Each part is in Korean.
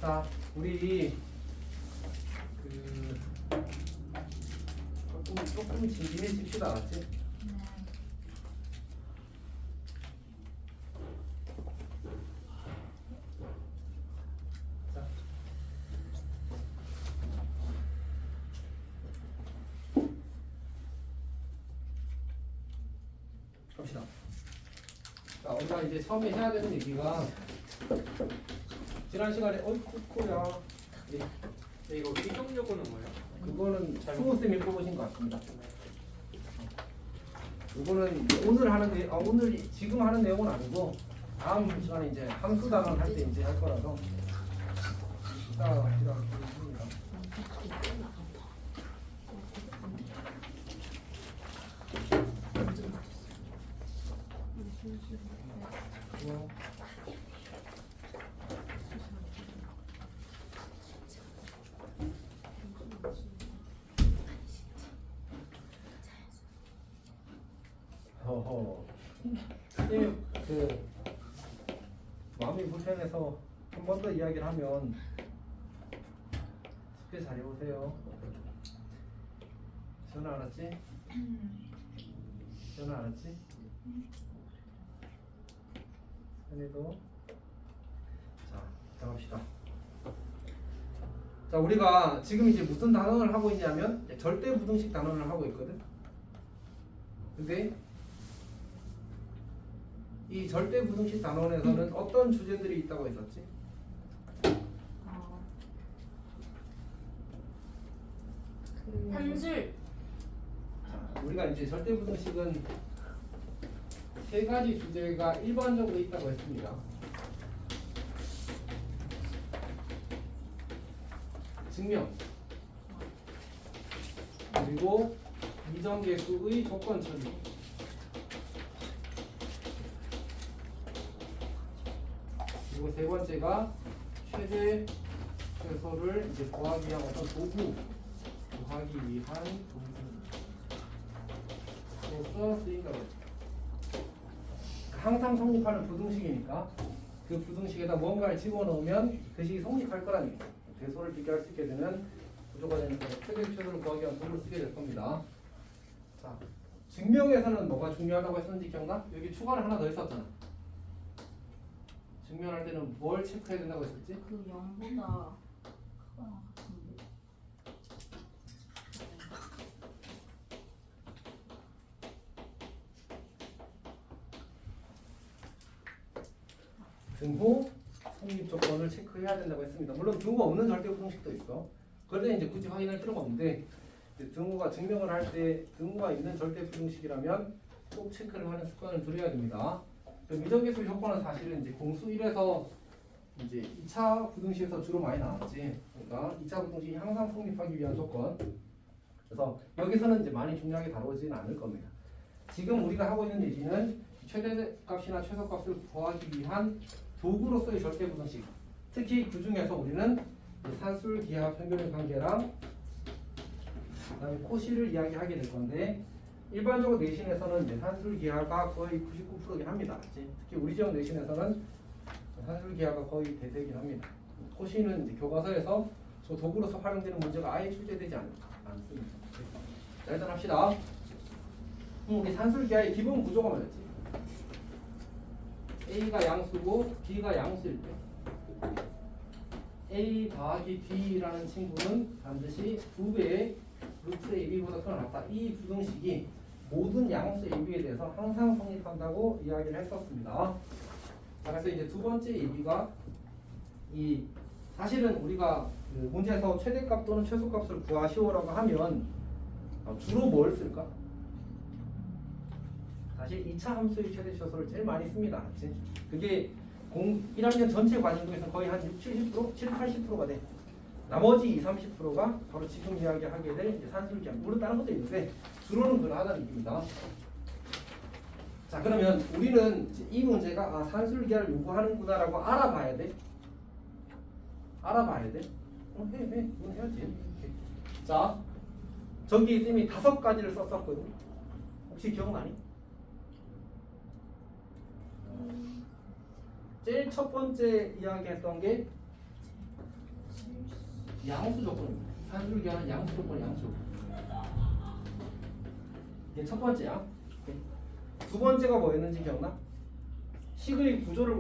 자, 우리 그 조금 진지해집시다, 알았지? 자, 갑시다. 자, 우리가 이제 처음에 해야 되는 얘기가 지난 시간에 코야. 네, 이거 이동 요구는 뭐예요? 그거는 수호쌤이 뽑으신 것 같습니다. 이거는 오늘 하는 오늘 지금 하는 내용은 아니고 다음 시간에 이제 함수 단원 할 때 이제 할 거라서 이따가 보겠습니다. 허허. 선생님 그 마음이 불편해서 한 번 더 이야기를 하면 숙제 잘 해보세요. 전화 알았지? 전화 알았지? 선생님도 자 들어갑시다. 자 우리가 지금 이제 무슨 단원을 하고 있냐면 절대 부등식 단원을 하고 있거든. 근데 이 절대 부등식 단원에서는 어떤 주제들이 있다고 했었지? 산술. 자, 우리가 이제 절대 부등식은 세 가지 주제가 일반적으로 있다고 했습니다. 증명, 그리고 이정계수의 조건 처리, 그리고 세 번째가 최대 최소를 이제 구하기 위한 어떤 도구, 구하기 위한 도구로서 쓰인다고 했죠. 항상 성립하는 부등식이니까 그 부등식에다 뭔가를 집어넣으면 그 식이 성립할 거라는 얘기죠. 대소를 비교할 수 있게 되는 구조가 되니까 최대 최소를 구하기 위한 도구를 쓰게 될 겁니다. 자, 증명에서는 뭐가 중요하다고 했었는지 기억나? 여기 추가를 하나 더 했었잖아. 증명할 때는 뭘 체크해야 된다고 했었지? 그 0보다 크거나 같은데. 등호 성립 조건을 체크해야 된다고 했습니다. 물론 등호가 없는 절대 부등식도 있어. 그럴 때 이제 굳이 확인할 필요가 없는데 등호가 증명을 할 때 등호가 있는 절대 부등식이라면 꼭 체크를 하는 습관을 들여야 됩니다. 미정계수 조건은 사실은 이제 공수 1에서 이제 2차 부등식에서 주로 많이 나왔지. 그러니까 2차 부등식이 항상 성립하기 위한 조건. 그래서 여기서는 이제 많이 중요하게 다루지는 않을 겁니다. 지금 우리가 하고 있는 얘기는 최대값이나 최소값을 구하기 위한 도구로서의 절대 부등식. 특히 그 중에서 우리는 산술 기하 평균의 관계랑 그다음에 코시를 이야기하게 될 건데 일반적으로 내신에서는 이제 산술 기하가 거의 99%긴 합니다. 특히 우리 지역 내신에서는 산술 기하가 거의 대세이긴 합니다. 코시는 이제 교과서에서 저 도구로서 활용되는 문제가 아예 출제되지 않습니다. 자, 일단 합시다. 우리 산술 기하의 기본 구조가 뭐였지? A가 양수고 B가 양수일 때 A 더하기 B라는 친구는 반드시 2배의 루트 AB보다 크거나 같다. 이 부등식이 모든 양수 AB에 대해서 항상 성립한다고 이야기를 했었습니다. 자, 그래서 이제 두 번째 AB가 이 사실은 우리가 그 문제에서 최대값 또는 최소값을 구하시오라고 하면 주로 뭘 쓸까? 사실 2차 함수의 최대 최소를 제일 많이 씁니다. 그치? 그게 1학년 전체 과정 중에서 거의 한 60, 70%? 70, 80%가 돼. 나머지 20, 30%가 바로 지금 이야기하게 될 산술기하. 물론 다른 것도 있는데 주로는 그러하다는 얘기입니다. 자, 그러면 우리는 이 문제가 산술기하를 요구하는구나라고 알아봐야 돼. 알아봐야 돼. 해. 이건 해야지. 자, 저기 쌤이 5가지를 썼었거든. 혹시 기억나니? 제일 첫 번째 이야기했던 게 양수 조건입니다. 산술기하는 양수 조건, 양수. 이게 첫 번째야. 두 번째가 뭐였는지 기억나? 식의 구조를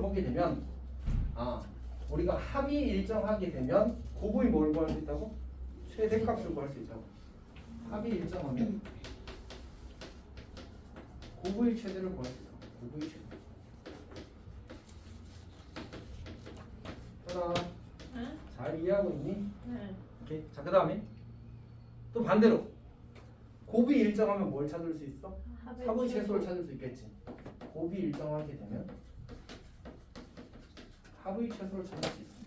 보게 되면 우리가 합이 일정하게 되면 곱의 뭘 구할 수 있다고? 최대값을 구할 수 있다고. 합이 일정하면 곱의 최대를 구할 수 있다고. 곱의 최대. 하나, 네? 잘 이해하고 있니? 네. 오케이. 자, 그 다음에 또 반대로 곱이 일정하면 뭘 찾을 수 있어? 합의 최소를 찾을 수 있겠지. 곱이 일정하게 되면 합의 최소를 찾을 수 있습니다.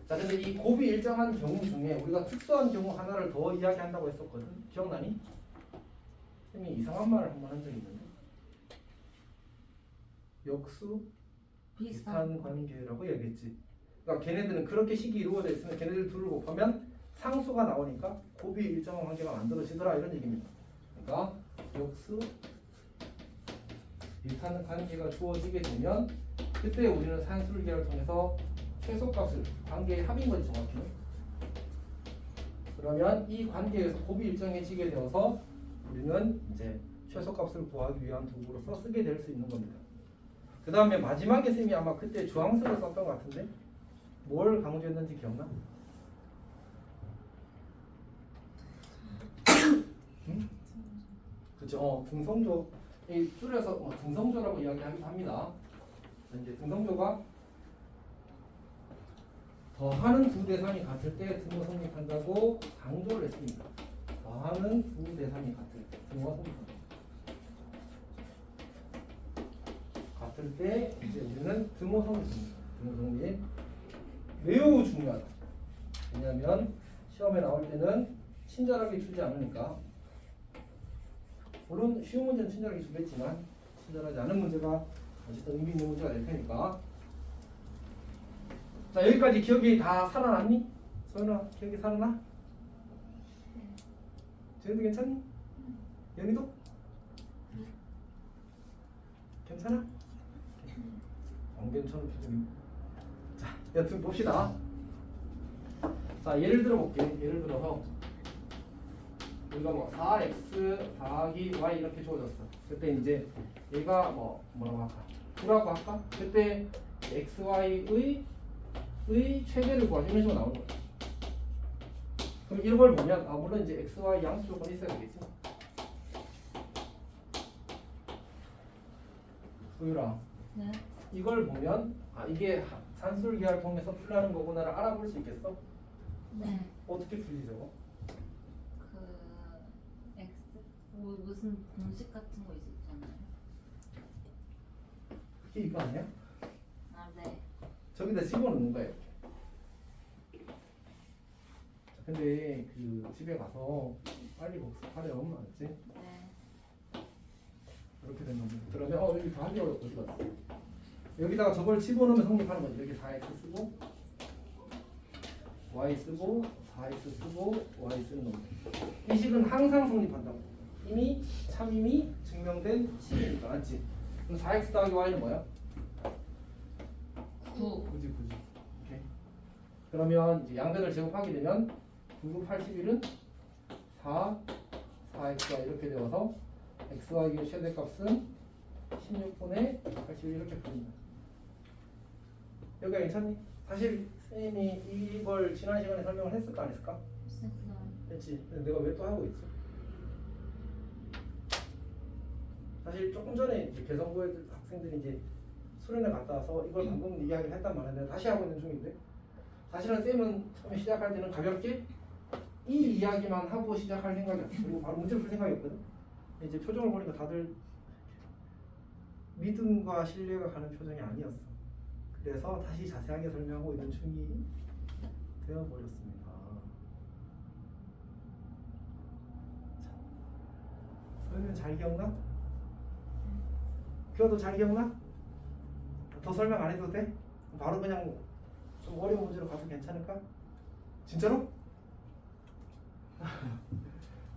자, 근데 이 곱이 일정한 경우 중에 우리가 특수한 경우 하나를 더 이야기한다고 했었거든. 기억나니? 쌤이 이상한 말을 한 번 한 적이 있는데 역수 비슷한 관계라고 얘기했지. 그러니까 걔네들은 그렇게 식이 이루어져 있으면 걔네들 둘을 곱하면 상수가 나오니까 곱이 일정한 관계가 만들어지더라 이런 얘기입니다. 그러니까 역수 비슷한 관계가 주어지게 되면 그때 우리는 산술기를 통해서 최소값을 관계의 합인 거지 정확히는. 그러면 이 관계에서 곱이 일정해지게 되어서 우리는 이제 최소값을 구하기 위한 도구로서 쓰게 될 수 있는 겁니다. 그 다음에 마지막에 쌤이 아마 그때 주황색을 썼던 것 같은데 뭘 강조했는지 기억나? 응? 그죠? 등성조 이 줄여서 등성조라고 이야기하기도 합니다. 이제 등성조가 더하는 두 대상이 같을 때 등호 성립한다고 강조를 했습니다. 더하는 두 대상이 같을 때 등호가 성립한다. 같을 때 이제 우리는 등호 성립입니다. 등호 성립 매우 중요하다. 왜냐하면 시험에 나올 때는 친절하게 주지 않으니까. 물론 쉬운 문제는 친절하게 주겠지만 친절하지 않은 문제가 어쨌든 의미 있는 문제가 될 테니까. 자, 여기까지 기억이 다 살아났니? 소연아, 기억이 살아나? 재현도 괜찮니? 연희도? 괜찮아? 안 괜찮은 표정이. 자, 여튼 봅시다. 자, 예를 들어 볼게. 예를 들어서 우리가 뭐 4x 더하기 y 이렇게 주어졌어. 그때 이제 얘가 뭐라고 할까? 9라고 할까? 그때 xy의 최대를 구하자 이런 식으로 나오는 거야. 그럼 이런 걸 보면 물론 이제 xy 양수 조건이 있어야 되겠지. 소율아, 네. 이걸 보면 이게 산술기하를 통해서 풀라는 거구나를 알아볼 수 있겠어? 네. 어떻게 풀지 저거? 그 X 무슨 공식 같은 거 있었잖아요. 그게 이거 아니야? 아, 네. 저기다 집어넣는 거예요. 근데 그 집에 가서 빨리 복습하렴, 알았지? 네. 이렇게 된 겁니다. 그러면 여기 더하기 어디 갔어? 여기다가 저걸 집어넣으면 성립하는 거지. 여기 4x 쓰고 y 쓰고 4x 쓰고 y 쓰는 겁니다. 이 식은 항상 성립한다고. 이미 증명된 식이니까, 맞지? 그럼 4x 더하기 y는 뭐야? 9. 굳이. 오케이. 그러면 이제 양변을 제곱하게 되면 9, 81은 4xy 이렇게 되어서 xy의 최대값은 16분의 81 이렇게 보입니다. 여기가 괜찮니? 사실 선생님이 이걸 지난 시간에 설명을 했을까 안 했을까? 했지. 근데 내가 왜 또 하고 있어? 사실 조금 전에 이제 개성고에 학생들이 이제 수련회 갔다 와서 이걸 방금 이야기를 했단 말이야. 내가 다시 하고 있는 중인데 사실은 쌤은 처음에 시작할 때는 가볍게 이 이야기만 하고 시작할 생각이었어. 그리고 바로 문제를 풀 생각이었거든. 이제 표정을 보니까 다들 믿음과 신뢰가 가는 표정이 아니었어. 그래서 다시 자세하게 설명하고 있는 중이 되어버렸습니다. 소연이는 잘 기억나? 교도 잘 기억나? 더 설명 안 해도 돼? 바로 그냥 좀 어려운 문제로 가도 괜찮을까? 진짜로?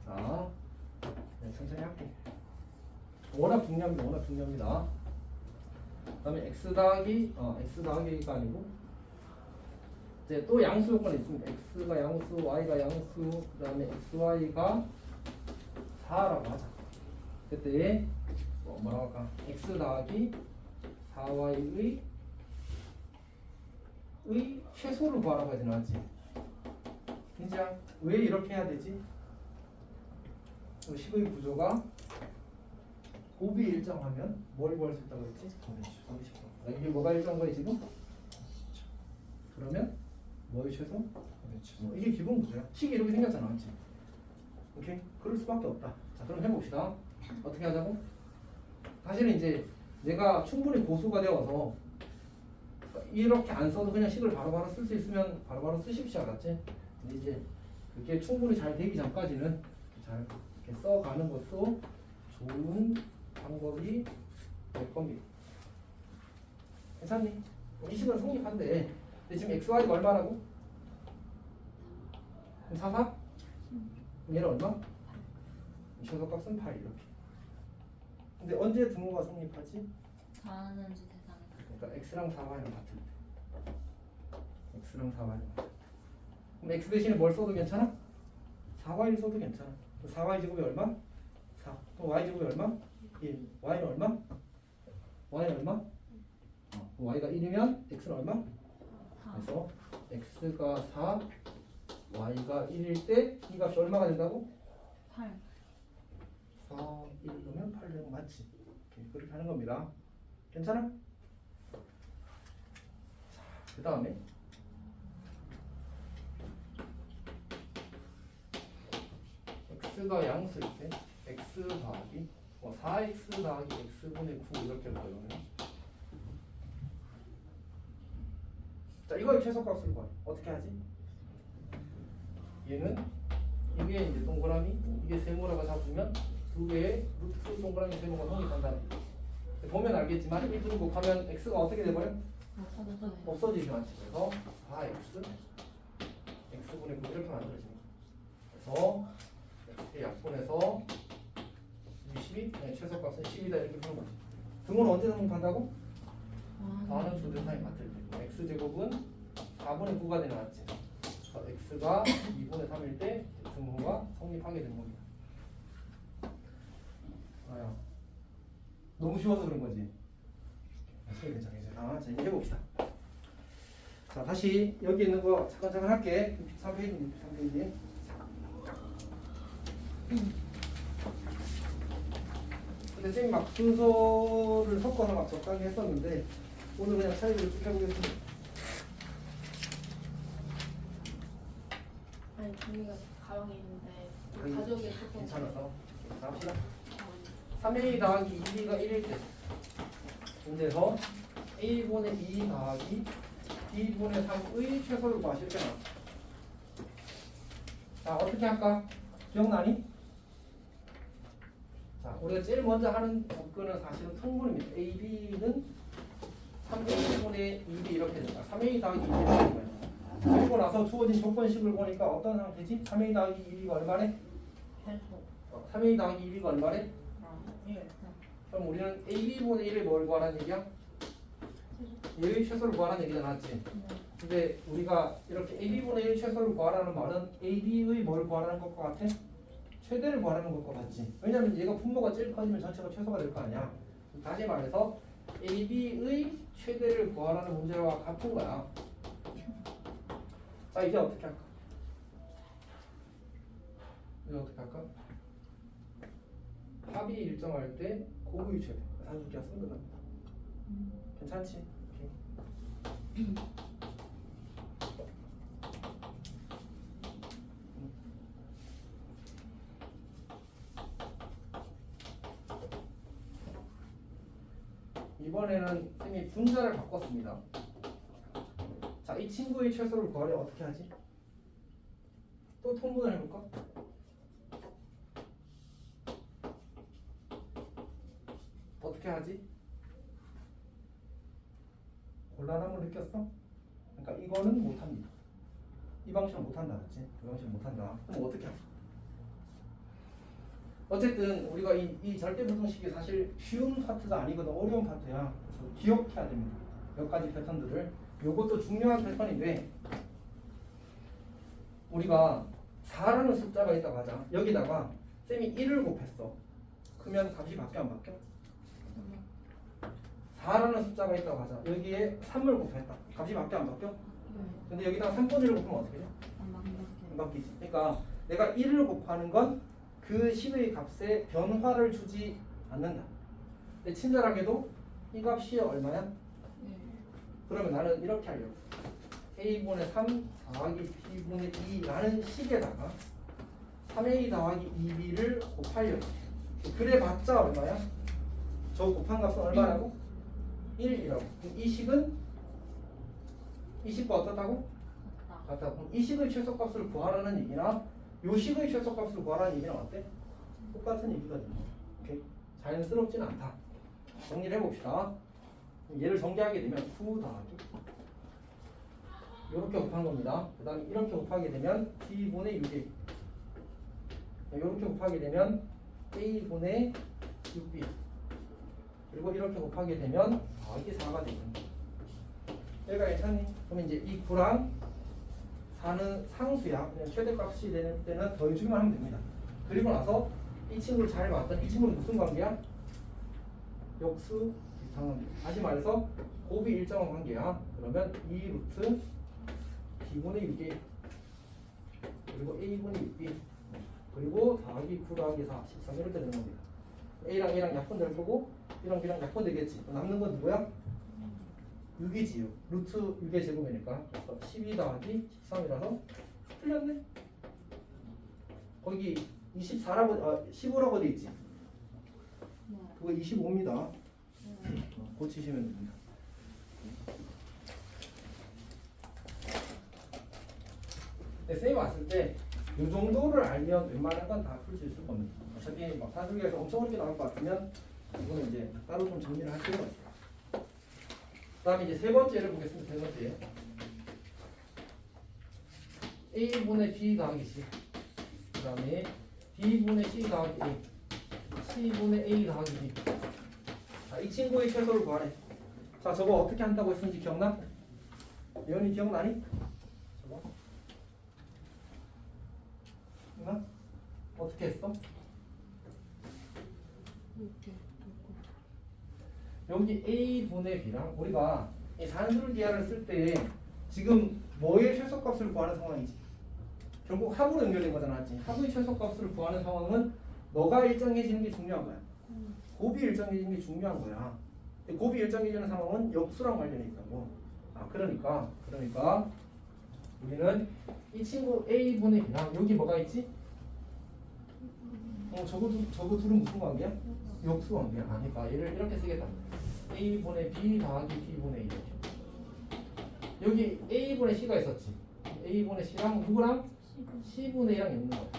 자, 네, 천천히 할게. 워낙 중요합니다. 워낙 중요합니다. 그다음에 x 더하기가 아니고 이제 또 양수 요건이 있습니다. x가 양수, y가 양수, 그다음에 xy가 4라고 하자. 그때 뭐라고 할까? x 더하기 4y의 최소를 구하라고 하지 나왔지. 진짜 왜 이렇게 해야 되지? 식의 구조가 곱이 일정하면 뭘 구할 수 있다고 했지? 이게 뭐가 일정한 거야 지금? 그러면 뭐의 최소? 이게 기본 구조야. 식이 이렇게 생겼잖아, 맞지? 오케이? 그럴 수밖에 없다. 자, 그럼 해봅시다. 어떻게 하자고? 사실은 이제 내가 충분히 고수가 되어서 이렇게 안 써도 그냥 식을 바로바로 쓸 수 있으면 바로바로 쓰십시오, 알았지? 근데 이제 그게 충분히 잘 되기 전까지는 잘 이렇게 써가는 것도 좋은 방법이 될 겁니다. 괜찮니? 이 식은 성립한데 근데 지금 xy가 얼마라고? 44? 얘는 얼마? 최소값은 8 이렇게. 근데 언제 등호가 성립하지? 다는지 대상이. 그러니까 x랑 4y는 같을 때. x랑 4y는 같을 때. 그럼 x 대신에 뭘 써도 괜찮아? 4y를 써도 괜찮아. 4y 제곱이 얼마? 4. 또 y 제곱이 얼마? 1. y는 얼마? y는 얼마? y가 1이면 x는 얼마? 그래서 x가 4, y가 1일 때 이 값이 얼마가 된다고? 8. 4, 1 넣으면 8 되는 거 맞지? 오케이, 그렇게 하는 겁니다. 괜찮아? 그 다음에 x가 양수일 때 x 더하기 4x 더하기 x분의 9 이렇게 보여요. 자, 이거의 최소값을 구해. 어떻게 하지? 얘는 이게 이제 동그라미, 이게 세모라고 잡으면 두 개의 루트 동그라미 세모가 성립한다는 거. 보면 알겠지만 1분을 곱하면 x가 어떻게 돼버려? 없어지죠, 않지? 그래서 4x x분의 9 이렇게 만들어집니다. 그래서 이렇게 약분해서 20이 최소값은 10이다 이렇게 푸는 거지. 등호는 언제 성립한다고? 4는 두 대상이 같을 때. x제곱은 4분의 9가 되는 맞지? 그래서 x가 2분의 3일 때 등호가 성립하게 되는 겁니다. 아야, 너무 쉬워서 그런 거지. 자, 이제 해봅시다. 자, 다시 여기 있는 거 차근차근 할게. 63페이지, 63페이지. 근데 선생님 막 순서를 섞어서 막 적당히 했었는데 오늘 그냥 차이를 쭉 해보겠습니다. 아니 종이가 가방에 있는데 아니, 가족이 조금 괜찮아서 자, 합시다. 3a 더하기 2b가 1일 때 문제에서 a분의 2 더하기 b분의 3의 최소를 구하실 때 나왔어. 자, 어떻게 할까? 기억나니? 자, 우리가 제일 먼저 하는 접근은 사실은 통분입니다. AB는 3A분의 2B 이렇게 된다. 3A 더하기 2B 되는 거예요. 그리고 나서 주어진 조건식을 보니까 어떤 상태지? 3A 더하기 2B가 얼마래? 3A 더하기 2B가 얼마래? 1. 그럼 우리는 AB분의 1을 뭘 구하라는 얘기야? 얘의 최소를 구하라는 얘기잖아, 맞지? 근데 우리가 이렇게 AB분의 1 최소를 구하라는 말은 AB의 뭘 구하라는 것과 같아? 최대를 구하라는 것과 같지. 왜냐면 얘가 분모가 제일 커지면 전체가 최소가 될 거 아니야. 다시 말해서 AB의 최대를 구하라는 문제와 같은 거야. 자, 이제 어떻게 할까? 이제 어떻게 할까? 합이 일정할 때 곱의 최대. 사진기가 쓴 거다. 괜찮지? 오케이. 이번에는 선생님이 분자를 바꿨습니다. 자, 이 친구의 최소를 구하려 어떻게 하지? 또 통분을 해볼까? 어떻게 하지? 곤란함을 느꼈어? 그러니까 이거는 못합니다. 이 방식은 못한다, 그렇지? 이 방식은 못한다. 그럼 어떻게 하지? 어쨌든 우리가 이 절대부등식이 사실 쉬운 파트가 아니거든. 어려운 파트야. 그래서 기억해야 됩니다. 몇 가지 패턴들을. 요것도 중요한 패턴인데 우리가 4라는 숫자가 있다고 하자. 여기다가 쌤이 1을 곱했어. 그러면 값이 바뀌어 안 바뀌어? 4라는 숫자가 있다고 하자. 여기에 3을 곱했다. 값이 바뀌어 안 바뀌어? 근데 여기다가 3분의 1을 곱하면 어떻게 돼? 안 바뀌지. 그러니까 내가 1을 곱하는 건 그 식의 값에 변화를 주지 않는다. 근데 친절하게도 이 값이 얼마야? 그러면 나는 이렇게 하려고. a분의 3 더하기 b분의 2라는 식에다가 3a 더하기 2b를 곱하려고. 그래 봤자 얼마야? 저 곱한 값은 얼마라고? 1이라고. 이 식은 이 식과 어떻다고? 같다. 그럼 이 식의 최소값을 구하라는 얘기나 요 식의 최소값을 구하라는 얘기는 어때? 똑같은 얘기거든요. 오케이? 자연스럽지는 않다. 정리를 해봅시다. 얘를 전개하게 되면 9 더하기 이렇게 곱한 겁니다. 그 다음에 이렇게 곱하게 되면 b분의 6a 이렇게 곱하게 되면 a분의 6b 그리고 이렇게 곱하게 되면 더하기 4가 되겠네. 여기가 괜찮니? 그러면 이제 이 9랑 4는 상수야. 그냥 최대값이 되는 때는 더해주기만 하면 됩니다. 그리고 나서 이 친구를 잘 봤더니 이 친구는 무슨 관계야? 역수 비슷한 관계. 다시 말해서 곱이 일정한 관계야. 그러면 2 루트 b분의 6a 그리고 a분의 6b 그리고 더하기 9 더하기 4 13 이렇게 되는 겁니다. a랑 a랑 약분될 거고 b랑 b랑 약분되겠지. 남는 건 누구야? 6이지. 루트 6의 제곱이니까 12 더하기 13이라서 틀렸네. 거기 24라고 15라고 돼 있지. 그거 25입니다. 고치시면 됩니다. 네, 쌤이 왔을 때 이 정도를 알면 웬만한 건 다 풀 수 있을 겁니다. 어차피 막 사슬기에서 엄청 어렵게 나올 것 같으면 이거는 이제 따로 좀 정리를 할 필요가 있어요. 그 다음에 이제 세 번째를 보겠습니다. 세 번째 a분의 b 더하기 c 그 다음에 b분의 c 더하기 a c분의 a 더하기 b. 자, 이 친구의 최소를 구하래. 자, 저거 어떻게 한다고 했는지 기억나? 예언이 기억나니? 저거 기억나? 어떻게 했어? 여기 a분의 b랑 우리가 이 산술기하를 쓸 때 지금 뭐의 최소값을 구하는 상황이지? 결국 합으로 연결된 거잖아. 맞지? 합의 최소값을 구하는 상황은 너가 일정해지는 게 중요한 거야. 곱이 일정해지는 게 중요한 거야. 곱이 일정해지는 상황은 역수랑 관련이 있다고. 아, 그러니까 우리는 이 친구 a분의 b랑 여기 뭐가 있지? 저거 둘은 무슨 관계야? 역수 관계야. 아니까 얘를 이렇게 쓰겠다. a분의 b 더하기 b분의 2 이렇게. 여기 a분의 c가 있었지. a분의 c랑 누구랑? c분의 2랑 있는 거야.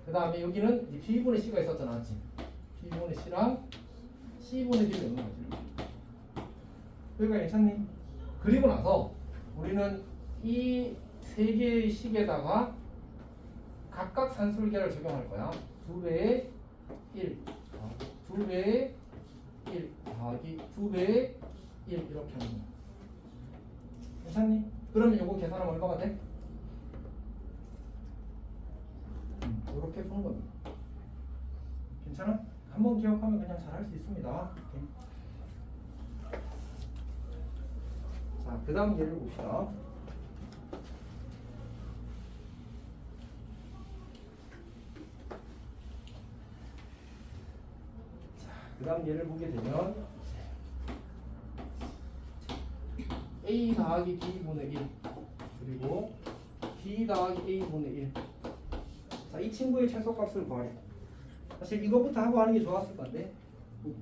그 다음에 여기는 b분의 c가 있었잖아. 맞지? b분의 c랑 c분의 b가 있는 거지. 여기가 괜찮니? 그리고 나서 우리는 이 세 개의 식에다가 각각 산술계를 적용할 거야. 2배의 1, 2배의 1 더하기 2배의 1 이렇게 하는 거야. 괜찮니? 그러면 이거 계산하면 얼마가 돼? 이렇게 푸는 겁니다. 괜찮아? 한번 기억하면 그냥 잘 할 수 있습니다. 오케이. 자, 그 다음 예를 봅시다. 그 다음 예를 보게 되면 a 더하기 b분의 1 그리고 b 더하기 a분의 1. 자, 이 친구의 최소값을 구하래. 사실 이것부터 하고 하는 게 좋았을 건데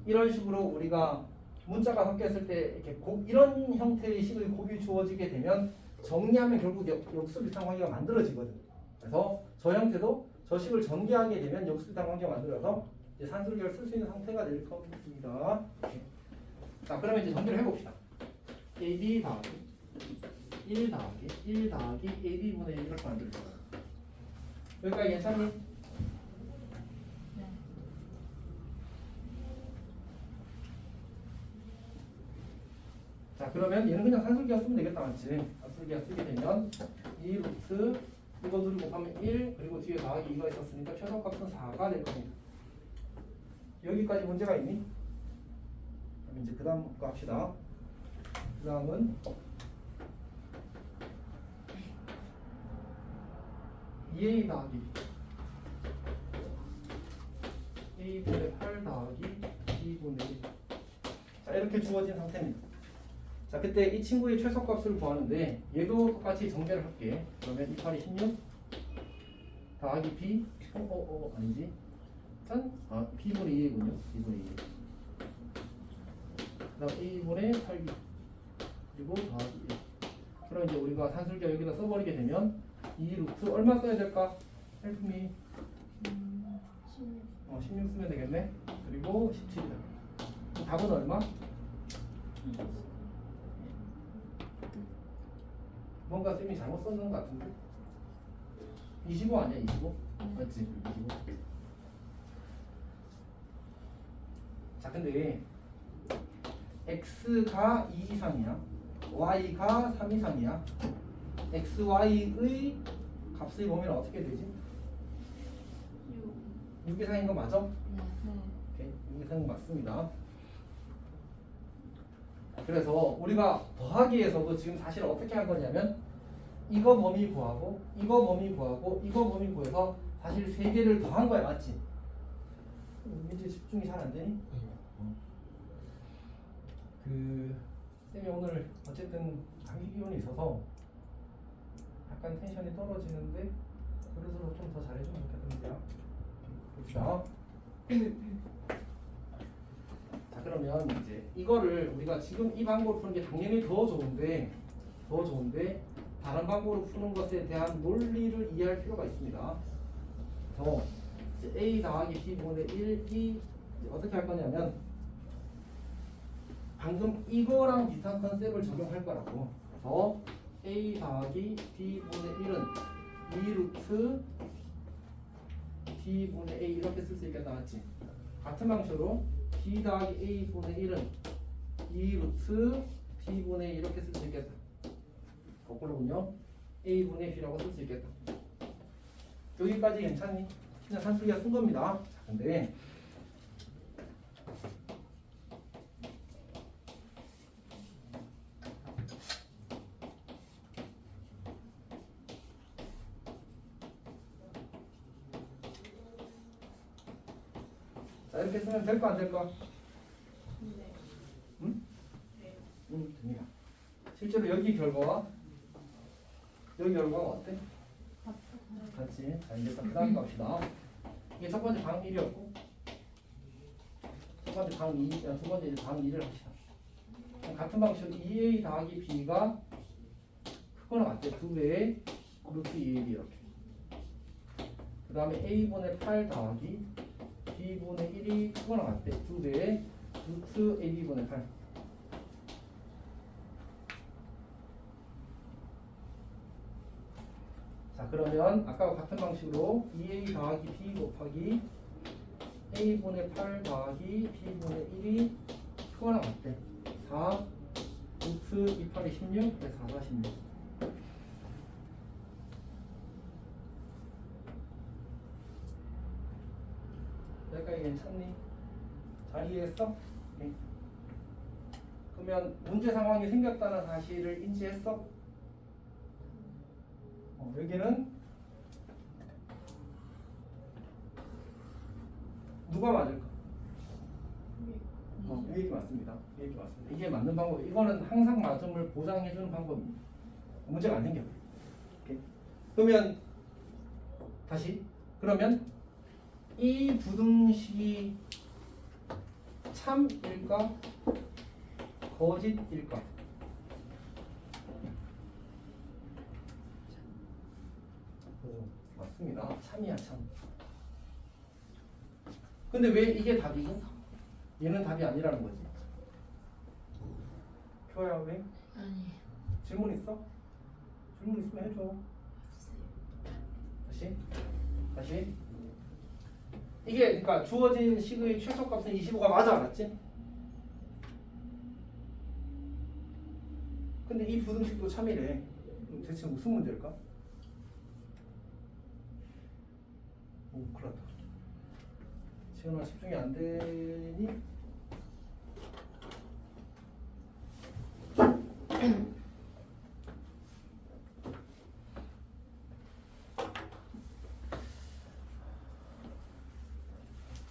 이런 식으로 우리가 문자가 섞였을 때 이렇게 이런 형태의 식의 곱이 주어지게 되면 정리하면 결국 역수 비슷한 관계가 만들어지거든. 그래서 저 형태도 저 식을 전개하게 되면 역수 비슷한 관계가 만들어서 이제 산술계를 쓸 수 있는 상태가 될 겁니다. 자, 그러면 이제 전개를 해봅시다. AB 더하기 1 더하기 1 더하기 AB분의 1 이렇게 만들어요. 여기까지 괜찮니? 그러면 얘는 그냥 산술기하 쓰면 되겠다, 맞지? 산술기하 쓰게 되면 2 루트 이거 둘이 곱하면 1 그리고 뒤에 더하기 2가 있었으니까 최소값은 4가 될 겁니다. 여기까지 문제가 있니? 그럼 이제 그 다음 거 합시다. 그 다음은 2a 더하기 a분의 8 더하기 b분의 1. 자, 이렇게 주어진 상태입니다. 자, 그때 이 친구의 최소값을 구하는데 얘도 똑같이 정배를 할게. 그러면 2, 8이 16 더하기 b 아니지. 짠. 아, b분의 2이군요. b분의 2. 그 다음 a분의 8b 그리고 더하기 1. 그럼 이제 우리가 산술기하 여기다 써버리게 되면 2 루트 얼마 써야 될까? help me. 16 쓰면 되겠네. 그리고 17이다. 답은 얼마? 뭔가 쌤이 잘못 썼는 것 같은데? 25 아니야? 25? 맞지? 25. 자, 근데 x가 2 이상이야, y가 3 이상이야. x, y의 값을 보면 어떻게 되지? 6 이상인 거 맞아? 오케이, 6 이상인 거 맞습니다. 그래서 우리가 더하기에서도 지금 사실 어떻게 할 거냐면 이거 범위 구하고 이거 범위 구하고 이거 범위 구해서 사실 세 개를 더한 거야, 맞지? 이제 집중이 잘 안 되니? 그 쌤이 오늘 어쨌든 감기 기운이 있어서 약간 텐션이 떨어지는데 그래서 좀 더 잘해주면 좋겠는데요. 봅시다. 자, 그러면 이제 이거를 우리가 지금 이 방법으로 푸는 게 당연히 더 좋은데 다른 방법으로 푸는 것에 대한 논리를 이해할 필요가 있습니다. 그래서 이제 a 더하기 b분의 1이 어떻게 할 거냐면 방금 이거랑 비슷한 컨셉을 적용할 거라고. 그래서 a 더하기 b분의 1은 2 루트 b분의 a 이렇게 쓸 수 있겠다, 맞지? 같은 방식으로 b 더하기 a분의 1은 2 루트 b분의 2 이렇게 쓸 수 있겠다. 거꾸로군요. a분의 b라고 쓸 수 있겠다. 여기까지 괜찮니? 그냥 산술기하 쓴 겁니다. 근데 자, 이렇게 쓰면 될까 안 될까? 네. 응? 네. 응, 됩니다. 실제로 여기 결과와 여기 결과가 어때? 같이. 자, 이제 그 다음 갑시다. 이게 첫 번째 방 1이었고 첫 번째 방 2, 두 번째 이제 방 2를 합시다. 같은 방식으로 2a 더하기 b가 크거나 같대. 2배의 루트 2ab 이렇게. 그 다음에 a분의 8 더하기 b분의 1이 크거나 같대. 2배의 루트 ab분의 8. 자, 그러면 아까와 같은 방식으로 2a 더하기 b 곱하기 a분의 8 더하기 b분의 1이 크거나 같대. 4 루트 2, 8이 16, 4, 4, 16. 여기까지 괜찮니? 잘 이해했어? 네. 그러면 문제 상황이 생겼다는 사실을 인지했어? 여기는 누가 맞을까? 이 얘기 맞습니다. 이 얘기 맞습니다. 이게 맞는 방법. 이거는 항상 맞음을 보장해주는 방법입니다. 문제가 안 생겨. 오케이. 그러면 다시 그러면 이 부등식이 참일까 거짓일까? 맞습니다. 참이야, 참. 근데 왜 이게 답이고 얘는 답이 아니라는 거지? 표야, 왜? 아니. 질문 있어? 질문 있으면 해줘. 다시. 이게 그러니까 주어진 식의 최소값은 25가 맞아, 맞지? 근데 이 부등식도 참이래. 그럼 대체 무슨 문제일까? 오, 큰일 났다. 지금은 집중이 안 되니?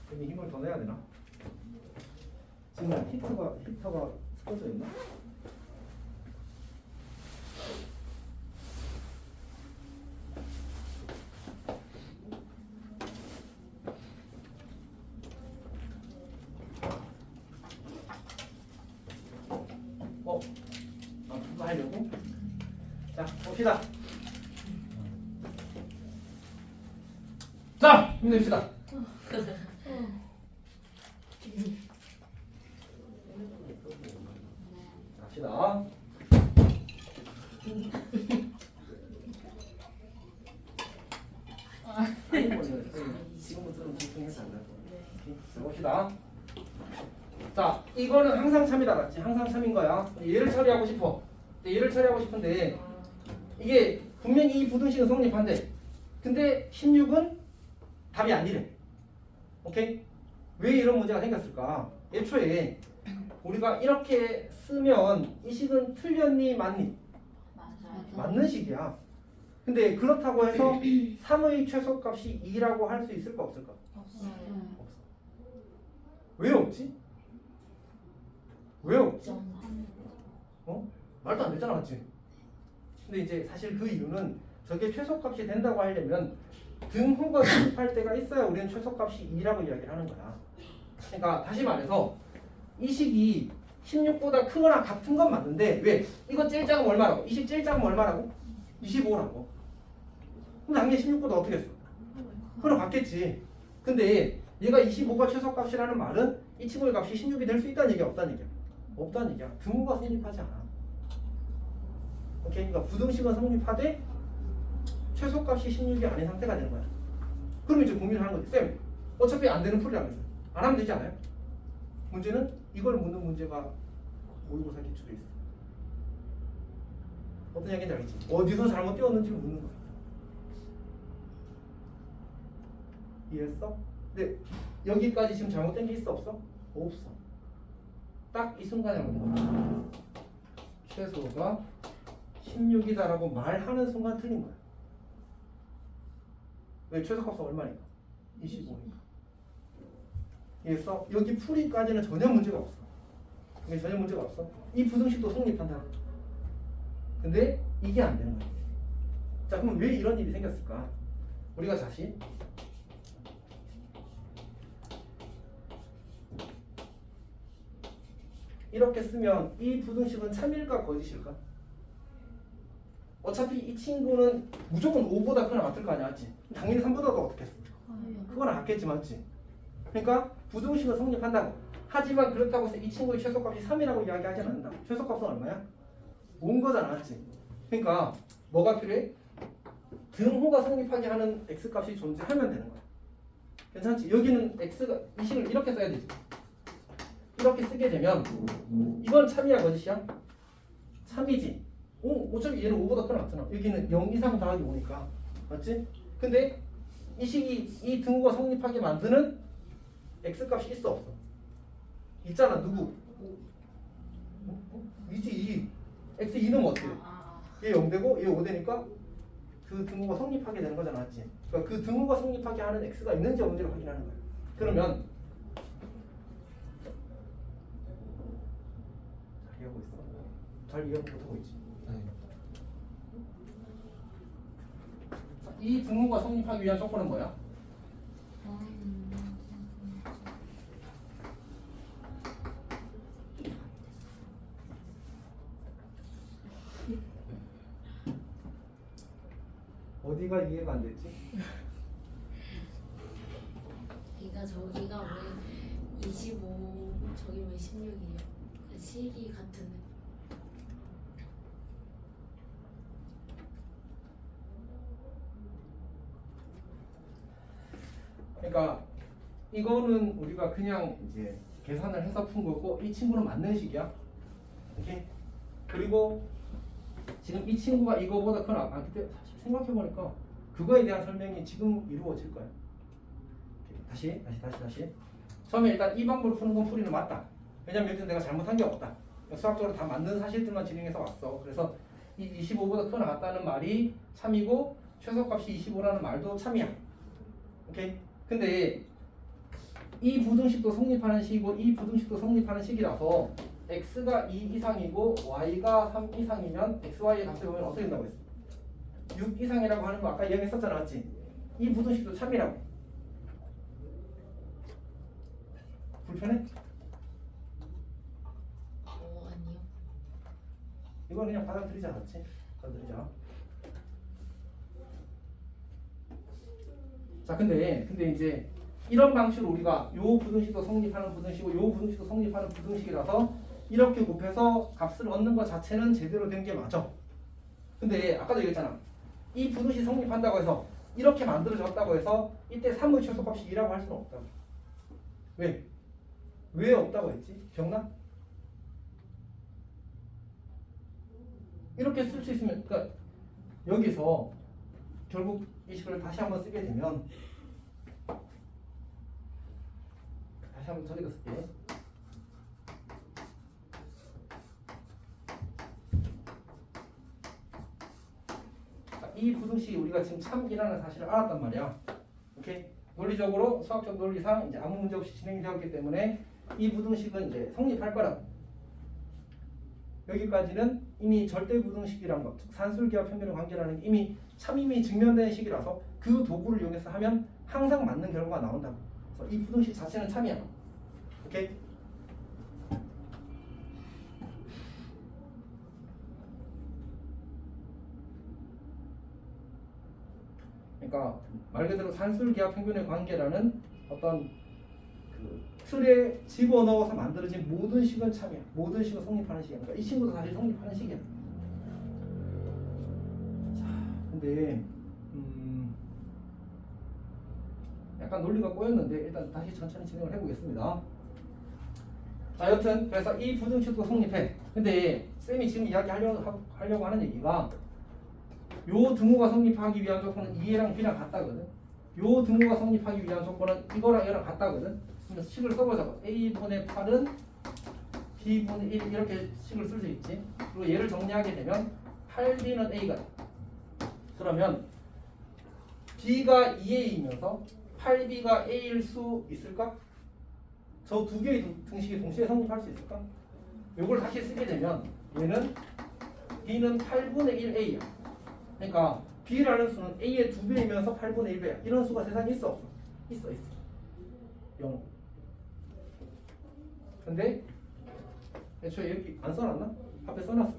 괜히 힘을 더 내야 되나? 지금 히터가 꺼져 있나? 그거 하려고? 자, 봅시다. 자, 힘냅시다. 갑시다. 지금부터는 집중해서 한다. 자, 봅시다. 자, 이거는 항상 참이다, 맞지? 항상 참인 거야. 얘를 처리하고 싶어. 얘를 처리하고 싶은데 이게 분명히 이 부등식은 성립한대. 근데 16은 답이 아니래. 오케이? 왜 이런 문제가 생겼을까? 애초에 우리가 이렇게 쓰면 이 식은 틀렸니 맞니? 맞아요. 맞는 식이야. 근데 그렇다고 해서 3의 최소값이 2라고 할 수 있을까 없을까? 없어요. 없어. 왜 없지? 왜 없지? 말도 안 되잖아, 맞지? 근데 이제 사실 그 이유는 저게 최소값이 된다고 하려면 등호가 성립할 때가 있어야 우리는 최소값이 2라고 이야기를 하는 거야. 그러니까 다시 말해서 이 식이 16보다 크거나 같은 건 맞는데 왜? 이거 제일 작으면 얼마라고? 이 식 제일 작으면 얼마라고? 25라고. 그럼 당연히 16보다 어떻게 했어? 그럼 같겠지. 근데 얘가 25가 최소값이라는 말은 이 친구의 값이 16이 될 수 있다는 얘기야, 없다는 얘기야? 없다는 얘기야. 등호가 성립하지 않아. 오케이? 그러니까 부등식은 성립하되 최소값이 16이 아닌 상태가 되는 거야. 그럼 이제 고민을 하는 거지. 쌤, 어차피 안 되는 풀이라면서 안 하면 되지 않아요? 문제는 이걸 묻는 문제가 모의고사 기출에 있어. 어떤 얘기인지 알겠지? 어디서 잘못 띄웠는지를 묻는 거야. 이해했어? 근데 여기까지 지금 잘못된 게 있어 없어? 없어. 딱 이 순간에 묻는 거야. 최소가 16이다라고 말하는 순간 틀린 거야. 왜? 최소값은 얼마니까? 25니까. 이해했어? 여기 풀이까지는 전혀 문제가 없어. 이게 전혀 문제가 없어. 이 부등식도 성립한다. 근데 이게 안 되는 거야. 자, 그럼 왜 이런 일이 생겼을까? 우리가 다시 이렇게 쓰면 이 부등식은 참일까 거짓일까? 어차피 이 친구는 무조건 5보다 크거나 같을 거 아니야, 맞지? 당연히 3보다도 어떻겠어? 크거나 같겠지, 맞지? 그러니까 부등식은 성립한다고. 하지만 그렇다고 해서 이 친구의 최소값이 3이라고 이야기하지 않는다. 최소값은 얼마야? 5인 거잖아, 맞지? 그러니까 뭐가 필요해? 등호가 성립하게 하는 x값이 존재하면 되는 거야. 괜찮지? 여기는 x가 이 식을 이렇게 써야 되지. 이렇게 쓰게 되면 이건 참이야 거짓이야? 참이지. 어차피 얘는 5보다 크거나 같잖아. 여기는 0 이상 더하기 5니까. 맞지? 근데 이 식이 이 등호가 성립하게 만드는 x값이 있어 없어? 있잖아. 누구? 이지 2. x 2는 어떻게 돼? 얘 0되고 얘 5되니까 그 등호가 성립하게 되는 거잖아. 맞지? 그러니까 그 등호가 성립하게 하는 x가 있는지 없는지를 확인하는 거야. 그러면 잘 이해하고 있어? 잘 이해 못하고 있지? 이 등호가 성립하기 위한 조건은 뭐야? 어디가 이해가 안 됐지? 그러니까 저기가 왜 25, 저기 왜 16이에요? 식이 같은. 그러니까 이거는 우리가 그냥 이제 계산을 해서 푼 거고 이 친구는 맞는 식이야. 오케이? 그리고 지금 이 친구가 이거보다 크나? 그때 사실 생각해보니까 그거에 대한 설명이 지금 이루어질 거야. 다시. 처음에 일단 이 방법으로 푸는 건 풀이는 맞다. 왜냐면 여기서 내가 잘못한 게 없다. 수학적으로 다 맞는 사실들만 진행해서 왔어. 그래서 이 25보다 크나 같다는 말이 참이고 최소값이 25라는 말도 참이야. 오케이? 근데 이 부등식도 성립하는 식이고 이 부등식도 성립하는 식이라서 x가 2 이상이고 y가 3 이상이면 xy의 값을 보면 어떻게 된다고 했어? 6 이상이라고 하는 거 아까 이야기했었잖아, 맞지? 이 부등식도 참이라고. 불편해? 아니요. 이건 그냥 받아들이자, 맞지? 받아들이자. 자, 근데 이제 이런 방식으로 우리가 요 부등식도 성립하는 부등식이고 요 부등식도 성립하는 부등식이라서 이렇게 곱해서 값을 얻는 것 자체는 제대로 된 게 맞아. 근데 아까도 얘기했잖아. 이 부등식 성립한다고 해서 이렇게 만들어졌다고 해서 이때 3의 최소값이 2라고 할 수는 없다고. 왜? 왜 없다고 했지? 기억나? 이렇게 쓸 수 있으면, 그러니까 여기서 결국 이 식을 다시 한번 쓰게 되면, 다시 한번 저리가 쓸게. 자, 이 부등식이 우리가 지금 참이라는 사실을 알았단 말이야. 오케이? 논리적으로 수학적 논리상 이제 아무 문제 없이 진행이 되었기 때문에 이 부등식은 이제 성립할 거라고. 여기까지는 이미 절대 부등식이란 것, 즉 산술기와 평균의 관계라는 게 이미 증명된 식이라서 그 도구를 이용해서 하면 항상 맞는 결과가 나온다고. 그래서 이 부등식 자체는 참이야. 오케이? 그러니까 말 그대로 산술기와 평균의 관계라는 어떤 그 틀에 집어넣어서 만들어진 모든 식은 참이야. 모든 식은 성립하는 식이야. 그러니까 이 친구도 사실 성립하는 식이야. 자, 근데 약간 논리가 꼬였는데 일단 다시 천천히 진행을 해보겠습니다. 자, 여튼 그래서 이 부등식도 성립해. 근데 쌤이 지금 이야기하려고 하는 얘기가 요 등호가 성립하기 위한 조건은 2랑 b랑 같다거든. 요 등호가 성립하기 위한 조건은 이거랑 얘랑 같다거든. 그러면 식을 써보자고. a분의 8은 b분의 1 이렇게 식을 쓸 수 있지. 그리고 얘를 정리하게 되면 8b는 a가 돼. 그러면 b가 2a이면서 8b가 a일 수 있을까? 저 두 개의 등식이 동시에 성립할 수 있을까? 요걸 다시 쓰게 되면 얘는 b는 8분의 1a야. 그러니까 b라는 수는 a의 2배이면서 8분의 1배야. 이런 수가 세상에 있어 없어? 있어. 0. 근데 애초에 여기 안 써놨나? 앞에 써놨어.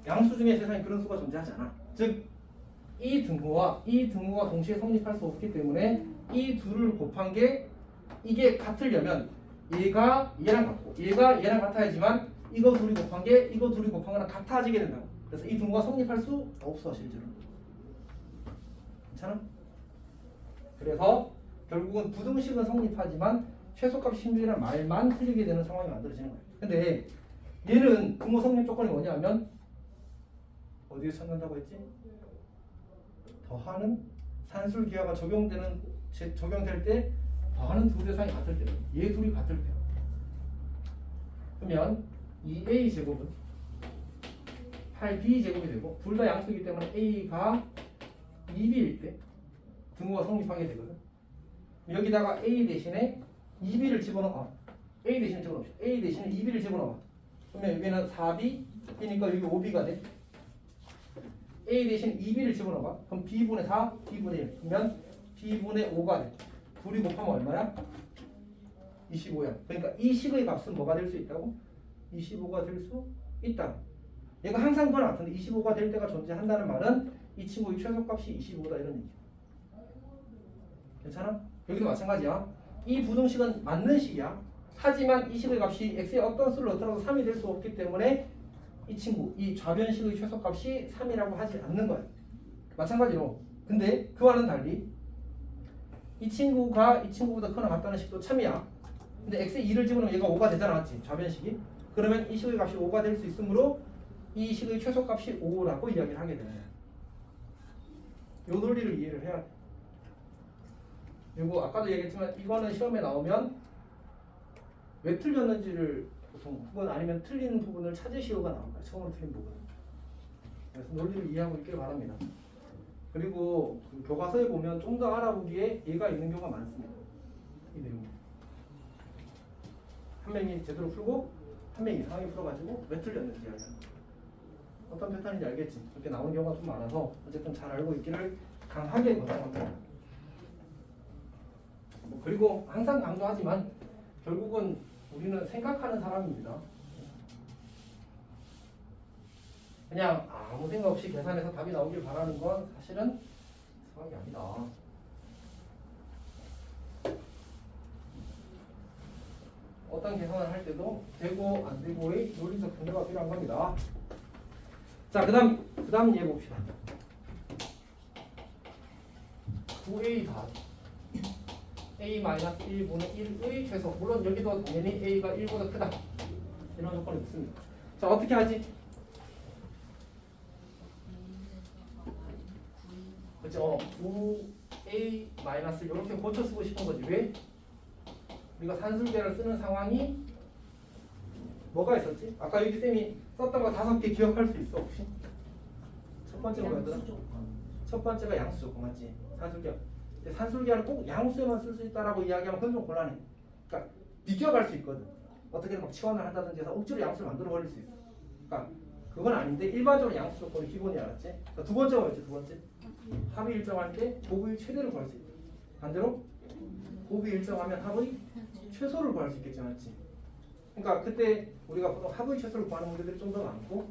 양수 중에 세상에 그런 수가 존재하지 않아. 즉 이 등호와 동시에 성립할 수 없기 때문에 이 둘을 곱한 게 이게 같으려면 얘가 얘랑 같고 얘가 얘랑 같아야지만 이거 둘이 곱한 게 이거 둘이 곱한 거랑 같아지게 된다고. 그래서 이 등호가 성립할 수 없어 실제로. 괜찮아? 그래서 결국은 부등식은 성립하지만 최소값 16이라는 말만 틀리게 되는 상황이 만들어지는 거예요. 근데 얘는 등호 성립 조건이 뭐냐면 어디에 찾는다고 했지? 더하는 산술기하가 적용될 때 더하는 두 대상이 같을 때, 얘 둘이 같을 때. 그러면 2a 제곱은 8b 제곱이 되고 둘 다 양수이기 때문에 a가 2b일 때 등호가 성립하게 되거든. 여기다가 a 대신에 2b를 집어넣어. a 대신에 집어넣읍시다. a 대신에 2b를 집어넣어. 그러면 여기는 4b, b니까 여기 5b가 돼. a 대신 2b를 집어넣어. 그럼 b분의 4, b분의 1. 그러면 b분의 5가 돼. 둘이 곱하면 얼마야? 25야. 그러니까 이 식의 값은 뭐가 될 수 있다고? 25가 될 수 있다. 얘가 항상 그건 같은데 25가 될 때가 존재한다는 말은 이 친구의 최소값이 25다 이런 얘기야. 괜찮아? 여기도 마찬가지야. 이 부등식은 맞는 식이야. 하지만 이 식의 값이 x의 어떤 수를 넣더라도 3이 될 수 없기 때문에 이 친구, 이 좌변식의 최소값이 3이라고 하지 않는 거야. 마찬가지로. 근데 그와는 달리 이 친구가 이 친구보다 크나 같다는 식도 참이야. 근데 x에 2를 집어넣으면 얘가 5가 되잖아, 맞지? 좌변식이. 그러면 이 식의 값이 5가 될 수 있으므로 이 식의 최소값이 5라고 이야기를 하게 되는 거야. 요 논리를 이해를 해야 돼. 그리고 아까도 얘기했지만 이거는 시험에 나오면 왜 틀렸는지를 보통 혹은 아니면 틀린 부분을 찾으시오가 나올 거야. 처음으로 틀린 부분. 그래서 논리를 이해하고 있길 바랍니다. 그리고 그 교과서에 보면 좀 더 알아보기에 얘가 있는 경우가 많습니다. 이 내용. 한 명이 제대로 풀고 한 명이 이상하게 풀어가지고 왜 틀렸는지 알잖아. 어떤 패턴인지 알겠지? 이렇게 나오는 경우가 좀 많아서 어쨌든 잘 알고 있기를 강하게 권장합니다. 뭐 그리고 항상 강조하지만 결국은 우리는 생각하는 사람입니다. 그냥 아무 생각 없이 계산해서 답이 나오길 바라는 건 사실은 상황이 아니다. 어떤 계산을 할 때도 되고 안 되고의 논리적 근거가 필요한 겁니다. 자, 그다음 얘 봅시다. 9a 다 a-1분의 1의 최소. 물론 여기도 당연히 a가 1보다 크다. 이런 조건이 있습니다. 자, 어떻게 하지? 그렇죠. 9a- 이렇게 고쳐 쓰고 싶은 거지. 왜? 우리가 산술계를 쓰는 상황이 뭐가 있었지? 아까 여기 쌤이 썼던 거 5개 기억할 수 있어 혹시? 첫 번째가 뭐였더라? 첫 번째가 양수 조건 맞지? 산술계. 근데 산술계를 꼭 양수에만 쓸 수 있다라고 이야기하면 그건 좀 곤란해. 그러니까 비껴갈 수 있거든. 어떻게든 막 치환을 한다든지 해서 억지로 양수를 만들어 버릴 수 있어. 그러니까 그건 아닌데 일반적으로 양수 조건이 기본이 알았지? 그러니까 두 번째가 뭐였지? 두 번째? 합이 일정할 때 곱의 최대를 구할 수 있다. 반대로 곱이 일정하면 합의 최소를 구할 수 있겠지, 맞지? 그러니까 그때 우리가 보통 합의 최소를 구하는 문제들이 좀 더 많고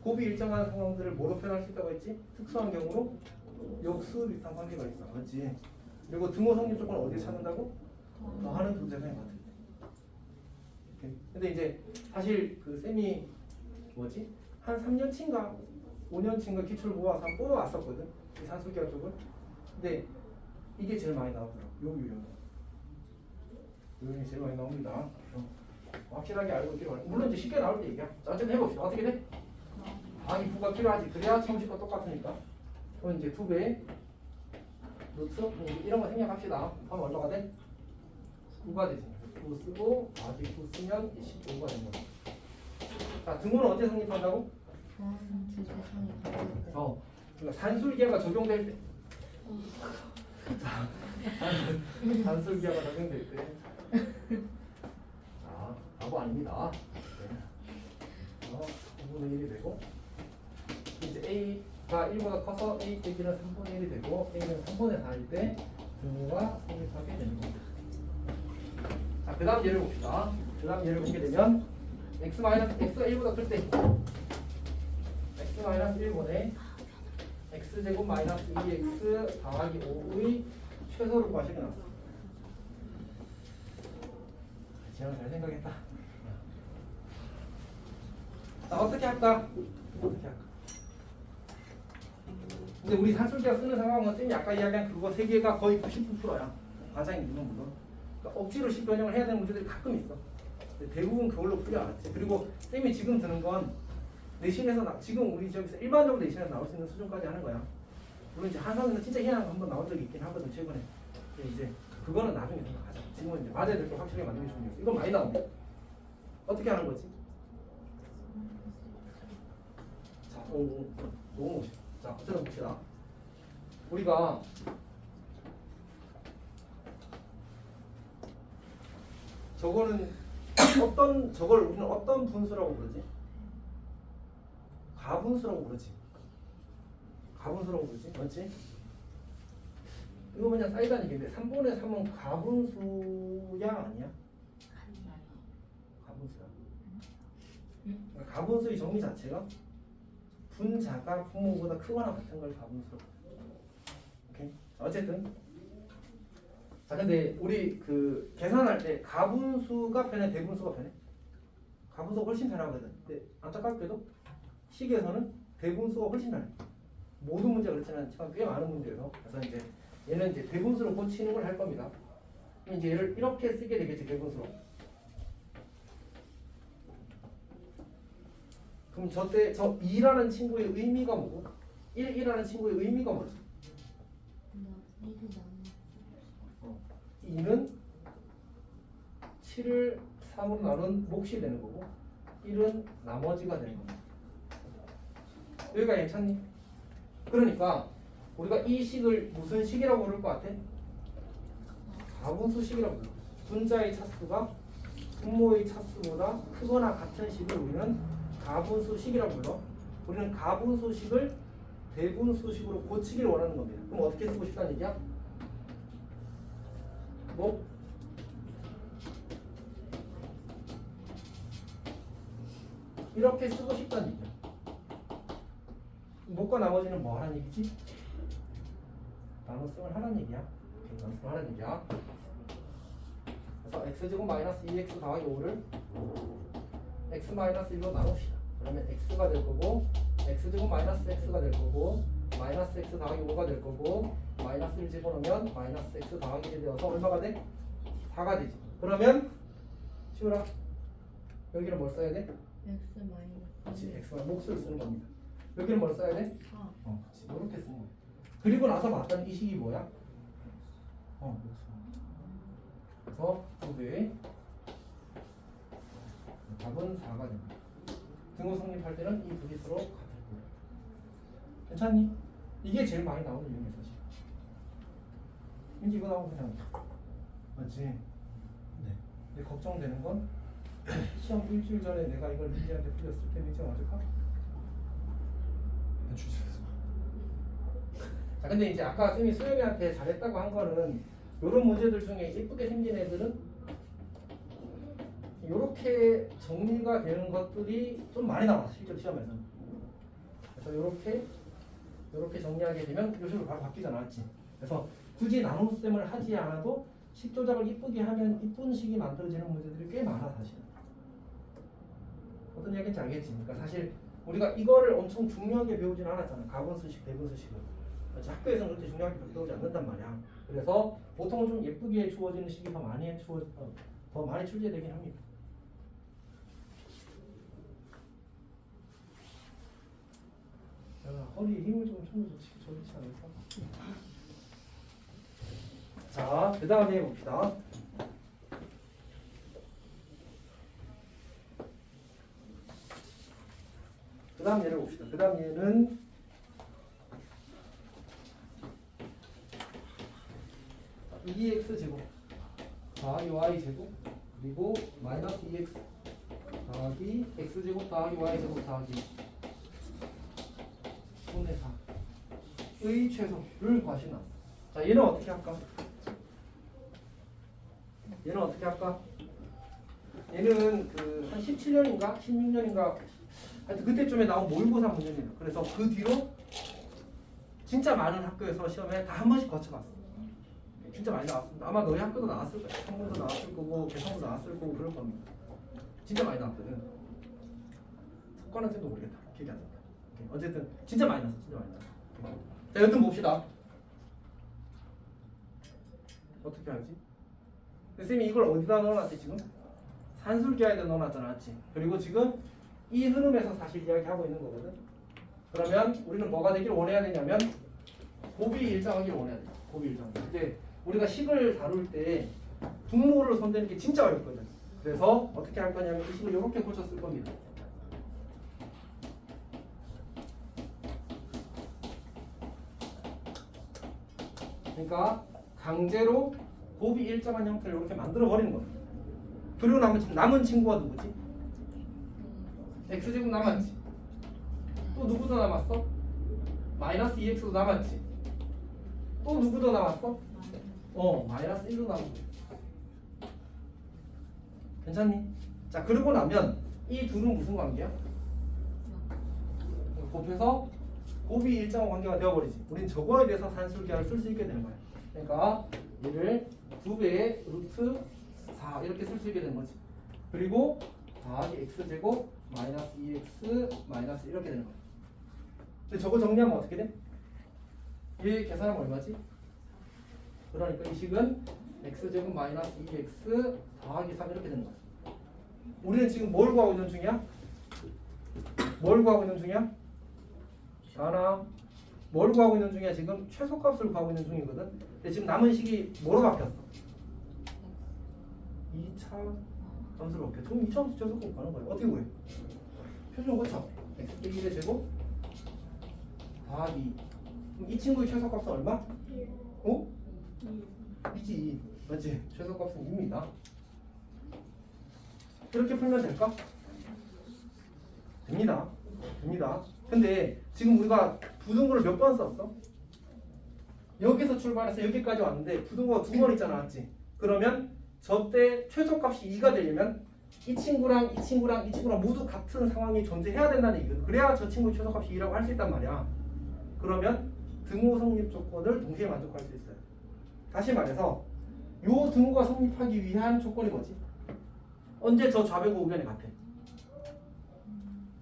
곱이 일정한 상황들을 뭐로 표현할 수 있다고 했지? 특수한 경우로 역수 비슷한 관계가 있어, 맞지? 그리고 등호 성립 조건을 어디에 찾는다고? 더하는 두 대상에 맞을 때. 근데 이제 사실 그 쌤이 뭐지? 한 3년치인가 5년치인가 기출을 모아서 한번 뽑아왔었거든. 이 산술계화 쪽을. 근데 이게 제일 많이 나오더라고. 요 유형이 제일 많이 나옵니다. 확실하게 알고 있기를 바랍니다. 물론 이제 쉽게 나올 때 얘기야. 자, 어쨌든 해봅시다. 어떻게 돼? 이 부가 필요하지. 그래야 처음식과 똑같으니까. 그럼 이제 2배 루트 이런 거 생략합시다. 하면 얼마가 돼? 9가 되지. 9 쓰고 더하기 9 쓰면 15가 되는 거야. 자, 등호는 언제 성립한다고? 그러니까 산술계가 적용될 때. 자, 산술계가 적용될 때. 자, 바보 아닙니다. 네. 9분의 1이 되고 이제 a가 1보다 커서 a 빼기는 3분의 1이 되고 a는 3분의 4일 때 등호가 성립하게 되는 겁니다. 자, 그 다음 예를 봅시다. 그 다음 예를 보게 되면 x가 1보다 클 때 x-1분의 x제곱 마이너스 2x 더하기 5의 최소를 구하시게 나왔어. 지영아 잘 생각했다. 자, 어떻게 할까? 근데 우리 산술계가 쓰는 상황은 쌤이 아까 이야기한 그거 3개가 거의 90%야. 과장이 있는 물론. 그러니까 억지로 식 변형을 해야 되는 문제들이 가끔 있어. 근데 대부분 그걸로 풀려왔지. 그리고 쌤이 지금 드는 건 내신에서 지금 우리 저기서 일반적으로 내신에서 나올 수 있는 수준까지 하는 거야. 물론 이제 한상에서 진짜 희한한 거 한번 나온 적이 있긴 하거든 최근에. 근데 이제 그거는 나중에 생각하자. 지금은 이제 맞아야 될 거 확실하게 만드는 게 중요해. 이건 많이 나옵니다. 어떻게 하는 거지? 자, 너무 멋있다. 자, 어쨌든 봅시다. 우리가 저걸 우리는 어떤 분수라고 부르지? 가분수라고 부르지. 맞지? 이거 그냥 사이다는 얘기인데 3분의 3은 가분수야 아니야? 가분수야. 그러니까 가분수의 정의 자체가 분자가 분모보다 크거나 같은 걸 가분수라고. 오케이? 어쨌든 자, 근데 우리 그 계산할 때 가분수가 편해, 대분수가 편해? 가분수가 훨씬 편하거든. 근데 안타깝게도 식에서는 대분수가 훨씬 편해. 모든 문제가 그렇지는 않지만 꽤 많은 문제에서. 그래서 이제 얘는 이제 대분수로 고치는 걸 할 겁니다. 그럼 이제 얘를 이렇게 쓰게 되겠지, 대분수로. 그럼 저 2라는 친구의 의미가 뭐고? 1이라는 친구의 의미가 뭐지? 2는 7을 3으로 나눈 몫이 되는 거고 1은 나머지가 되는 겁니다. 여기가 괜찮니? 그러니까 우리가 이 식을 무슨 식이라고 부를 것 같아? 가분수식이라고 불러. 분자의 차수가 분모의 차수보다 크거나 같은 식을 우리는 가분수식이라고 불러. 우리는 가분수식을 대분수식으로 고치기를 원하는 겁니다. 그럼 어떻게 쓰고 싶다는 얘기야? 뭐? 이렇게 쓰고 싶다는 얘기야. 목과 나머지는 뭐 하라는 얘기지? 나눗셈을 하라는 얘기야. 나눗셈을 하라는 얘기야. 그래서 x제곱 마이너스 2x 더하기 5를 x 마이너스 1로 나눕시다. 그러면 x가 될 거고 x제곱 마이너스 x가 될 거고 마이너스 x 더하기 5가 될 거고 마이너스 1 집어넣으면 마이너스 x 더하기 1이 되어서 얼마가 돼? 4가 되지. 그러면 시우라 여기를 뭘 써야 돼? X 마이너스. 그렇지. x와 몫을 쓰는 겁니다. 여기를 뭘 써야 돼? 4. 그렇지. 이렇게 쓰는 거야. 그리고 나서 봤던 이 식이 뭐야? 그래서 2배의 답은 4가 됩니다. 등호 성립할 때는 이 두 개 서로 같을 거예요. 괜찮니? 이게 제일 많이 나오는 이유예요, 사실. 왠지 이거 나오고 그냥 맞지? 네. 근데 걱정되는 건 시험 일주일 전에 내가 이걸 민지한테 풀렸을 때 민지가 맞을까? 자, 근데 이제 아까 쌤이 수영이한테 잘했다고 한 거는 이런 문제들 중에 예쁘게 생긴 애들은 이렇게 정리가 되는 것들이 좀 많이 나와, 실제로 시험에서. 그래서 이렇게 정리하게 되면 요식으로 바로 바뀌잖아, 맞지? 그래서 굳이 나눗셈을 하지 않아도 식 조작을 이쁘게 하면 이쁜 식이 만들어지는 문제들이 꽤 많아, 사실. 어떤 얘기인지 알겠지? 그러니까 사실 우리가 이거를 엄청 중요하게 배우진 않았잖아. 가분수식, 대분수식을. 학교에서는 그렇게 중요하게 배우지 않는단 말이야. 그래서 보통은 좀 예쁘게 주어지는 식이 더 많이 출제되긴 합니다. 자, 허리에 힘을 좀 줘도 좋지 않을까? 자, 그 다음에 해봅시다. 그 다음 예를 봅시다. 그 다음 예는 2x 제곱 더하기 y 제곱 그리고 마이너스 2x 더하기 x 제곱 더하기 y 제곱 더하기 3분의 4의 최소를 구하시나. 자, 얘는 어떻게 할까? 얘는 그 한 17년인가 16년인가 하여튼 그때쯤에 나온 모의고사 문제입니다. 그래서 그 뒤로 진짜 많은 학교에서 시험에 다 한 번씩 거쳐봤어. 진짜 많이 나왔습니다. 아마 너희 학교도 나왔을 거야. 성공도 나왔을 거고 개성도 나왔을 거고 그럴 겁니다. 진짜 많이 나왔거든. 석관은 쌤도 모르겠다. 기억이 안 난다. 어쨌든 진짜 많이 나왔어. 자, 여튼 봅시다. 어떻게 하지? 쌤이 이걸 어디다 넣어놨지 지금? 산술기하에다 넣어놨잖아, 맞지? 그리고 지금 이 흐름에서 사실 이야기하고 있는 거거든. 그러면 우리는 뭐가 되길 원해야 되냐면 곱이 일정하길 원해야 돼. 곱이 일정. 이제 우리가 식을 다룰 때 분모를 손대는 게 진짜 어렵거든. 그래서 어떻게 할 거냐면 이 식을 이렇게 고쳤을 겁니다. 그러니까 강제로 곱이 일정한 형태를 이렇게 만들어 버리는 겁니다. 그리고 남은 친구가 누구지? x제곱 남았지. 또 누구 더 남았어? 마이너스 2x도 남았지. 또 누구 더 남았어? 마이너스 1도 남았고. 괜찮니? 자, 그러고 나면 이 둘은 무슨 관계야? 곱해서 곱이 일정한 관계가 되어버리지. 우린 저거에 대해서 산술기하를 쓸 수 있게 되는 거야. 그러니까 얘를 2배의 루트 4 이렇게 쓸 수 있게 되는 거지. 그리고 더하기 x제곱 마이너스 2x 마이너스 이렇게 되는 거야. 근데 저거 정리하면 어떻게 돼? 얘 계산하면 얼마지? 그러니까 이 식은 x제곱 마이너스 2x 더하기 3 이렇게 되는 거야. 우리는 지금 뭘 구하고 있는 중이야? 뭘 구하고 있는 중이야? 하나. 뭘 구하고 있는 중이야? 지금 최소값을 구하고 있는 중이거든. 근데 지금 남은 식이 뭐로 바뀌었어? 2차 함수로 바뀌었어. 그럼 2차 함수 최소값 구하는 거야. 어떻게 구해? 표준 그쵸? x 빼기 1의 제곱 더하기. 그럼 이 친구의 최소값은 얼마? 어? 2지 2. 맞지? 최소값은 2입니다. 이렇게 풀면 될까? 됩니다. 됩니다. 근데 지금 우리가 부등호를 몇 번 썼어? 여기서 출발해서 여기까지 왔는데 부등호가 2번 있잖아, 맞지? 그러면 저때 최소값이 2가 되려면 이 친구랑 이 친구랑 이 친구랑 모두 같은 상황이 존재해야 된다는 얘기거든. 그래야 저 친구의 최소값이 2라고 할 수 있단 말이야. 그러면 등호 성립 조건을 동시에 만족할 수 있어요. 다시 말해서 요 등호가 성립하기 위한 조건이 뭐지? 언제 저 좌변과 우변이 같아?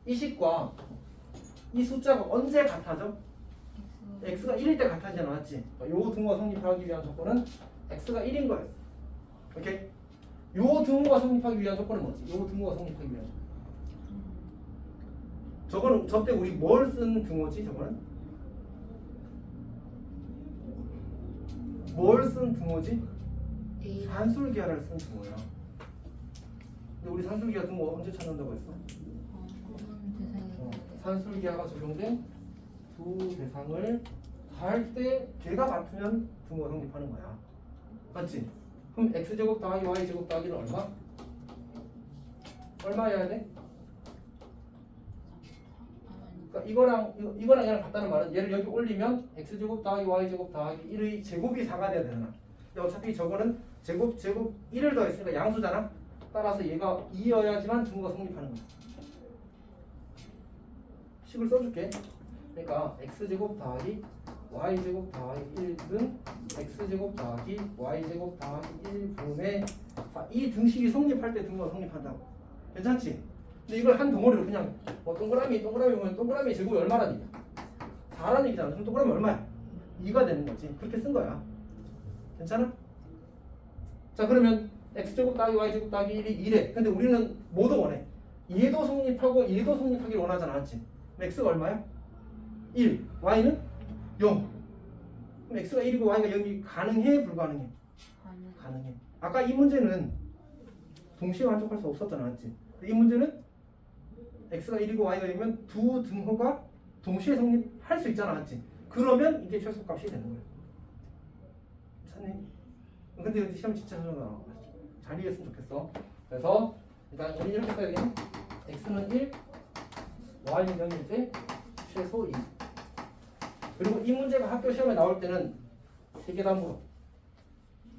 이 식과 이 숫자가 언제 같아져? x가 1일 때 같아지지 않았지? 요 등호가 성립하기 위한 조건은 x가 1인 거였어. 오케이? 요 등호가 성립하기 위한 조건은 뭐지? 요 등호가 성립하기 위한 조건. 저거는 저때 우리 뭘 쓴 등호지? 저거는 뭘 쓴 등호지? A 산술기하를 쓴 등호야. 근데 우리 산술기하 등호 언제 찾는다고 했어? 산술기하가 적용된 두 대상을 할 때 걔가 같으면 등호가 성립하는 거야. 맞지? 그럼 x제곱 더하기 y제곱 더하기는 얼마? 얼마여야 돼? 그러니까 이거랑 얘랑 같다는 말은 얘를 여기 올리면 x제곱 더하기 y제곱 더하기 1의 제곱이 4가 돼야 되나? 근데 어차피 저거는 제곱 1을 더했으니까 양수잖아? 따라서 얘가 2여야지만 등호가 성립하는 거야. 식을 써줄게. 그러니까 x제곱 더하기 y제곱 더하기 1은 x제곱 더하기 y제곱 더하기 1분의 이 등식이 성립할 때 등호가 성립한다고. 괜찮지? 근데 이걸 한 덩어리로 그냥 뭐 동그라미 보면 동그라미 제곱이 얼마란 얘기야? 4라는 얘기잖아. 그럼 동그라미 얼마야? 2가 되는 거지. 그렇게 쓴 거야. 괜찮아? 자, 그러면 x제곱 더하기 y제곱 더하기 1이 2래. 근데 우리는 뭐도 원해? 얘도 성립하고 얘도 성립하기를 원하지 않았지? x가 얼마야? 1. y는 0. 그럼 x가 1이고 y가 0이 가능해? 불가능해? 가능해. 아까 이 문제는 동시에 만족할 수 없었잖아, 맞지? 이 문제는 x가 1이고 y가 0이면 두 등호가 동시에 성립할 수 있잖아, 맞지? 그러면 이게 최소값이 되는 거야. 찾니? 근데 시험 진짜 자주 나와. 잘 이해했으면 좋겠어. 그래서 일단 우리 이렇게 써야겠네. x는 1, y는 0일 때 최소 2. 그리고 이 문제가 학교 시험에 나올 때는 세 개 다 물어.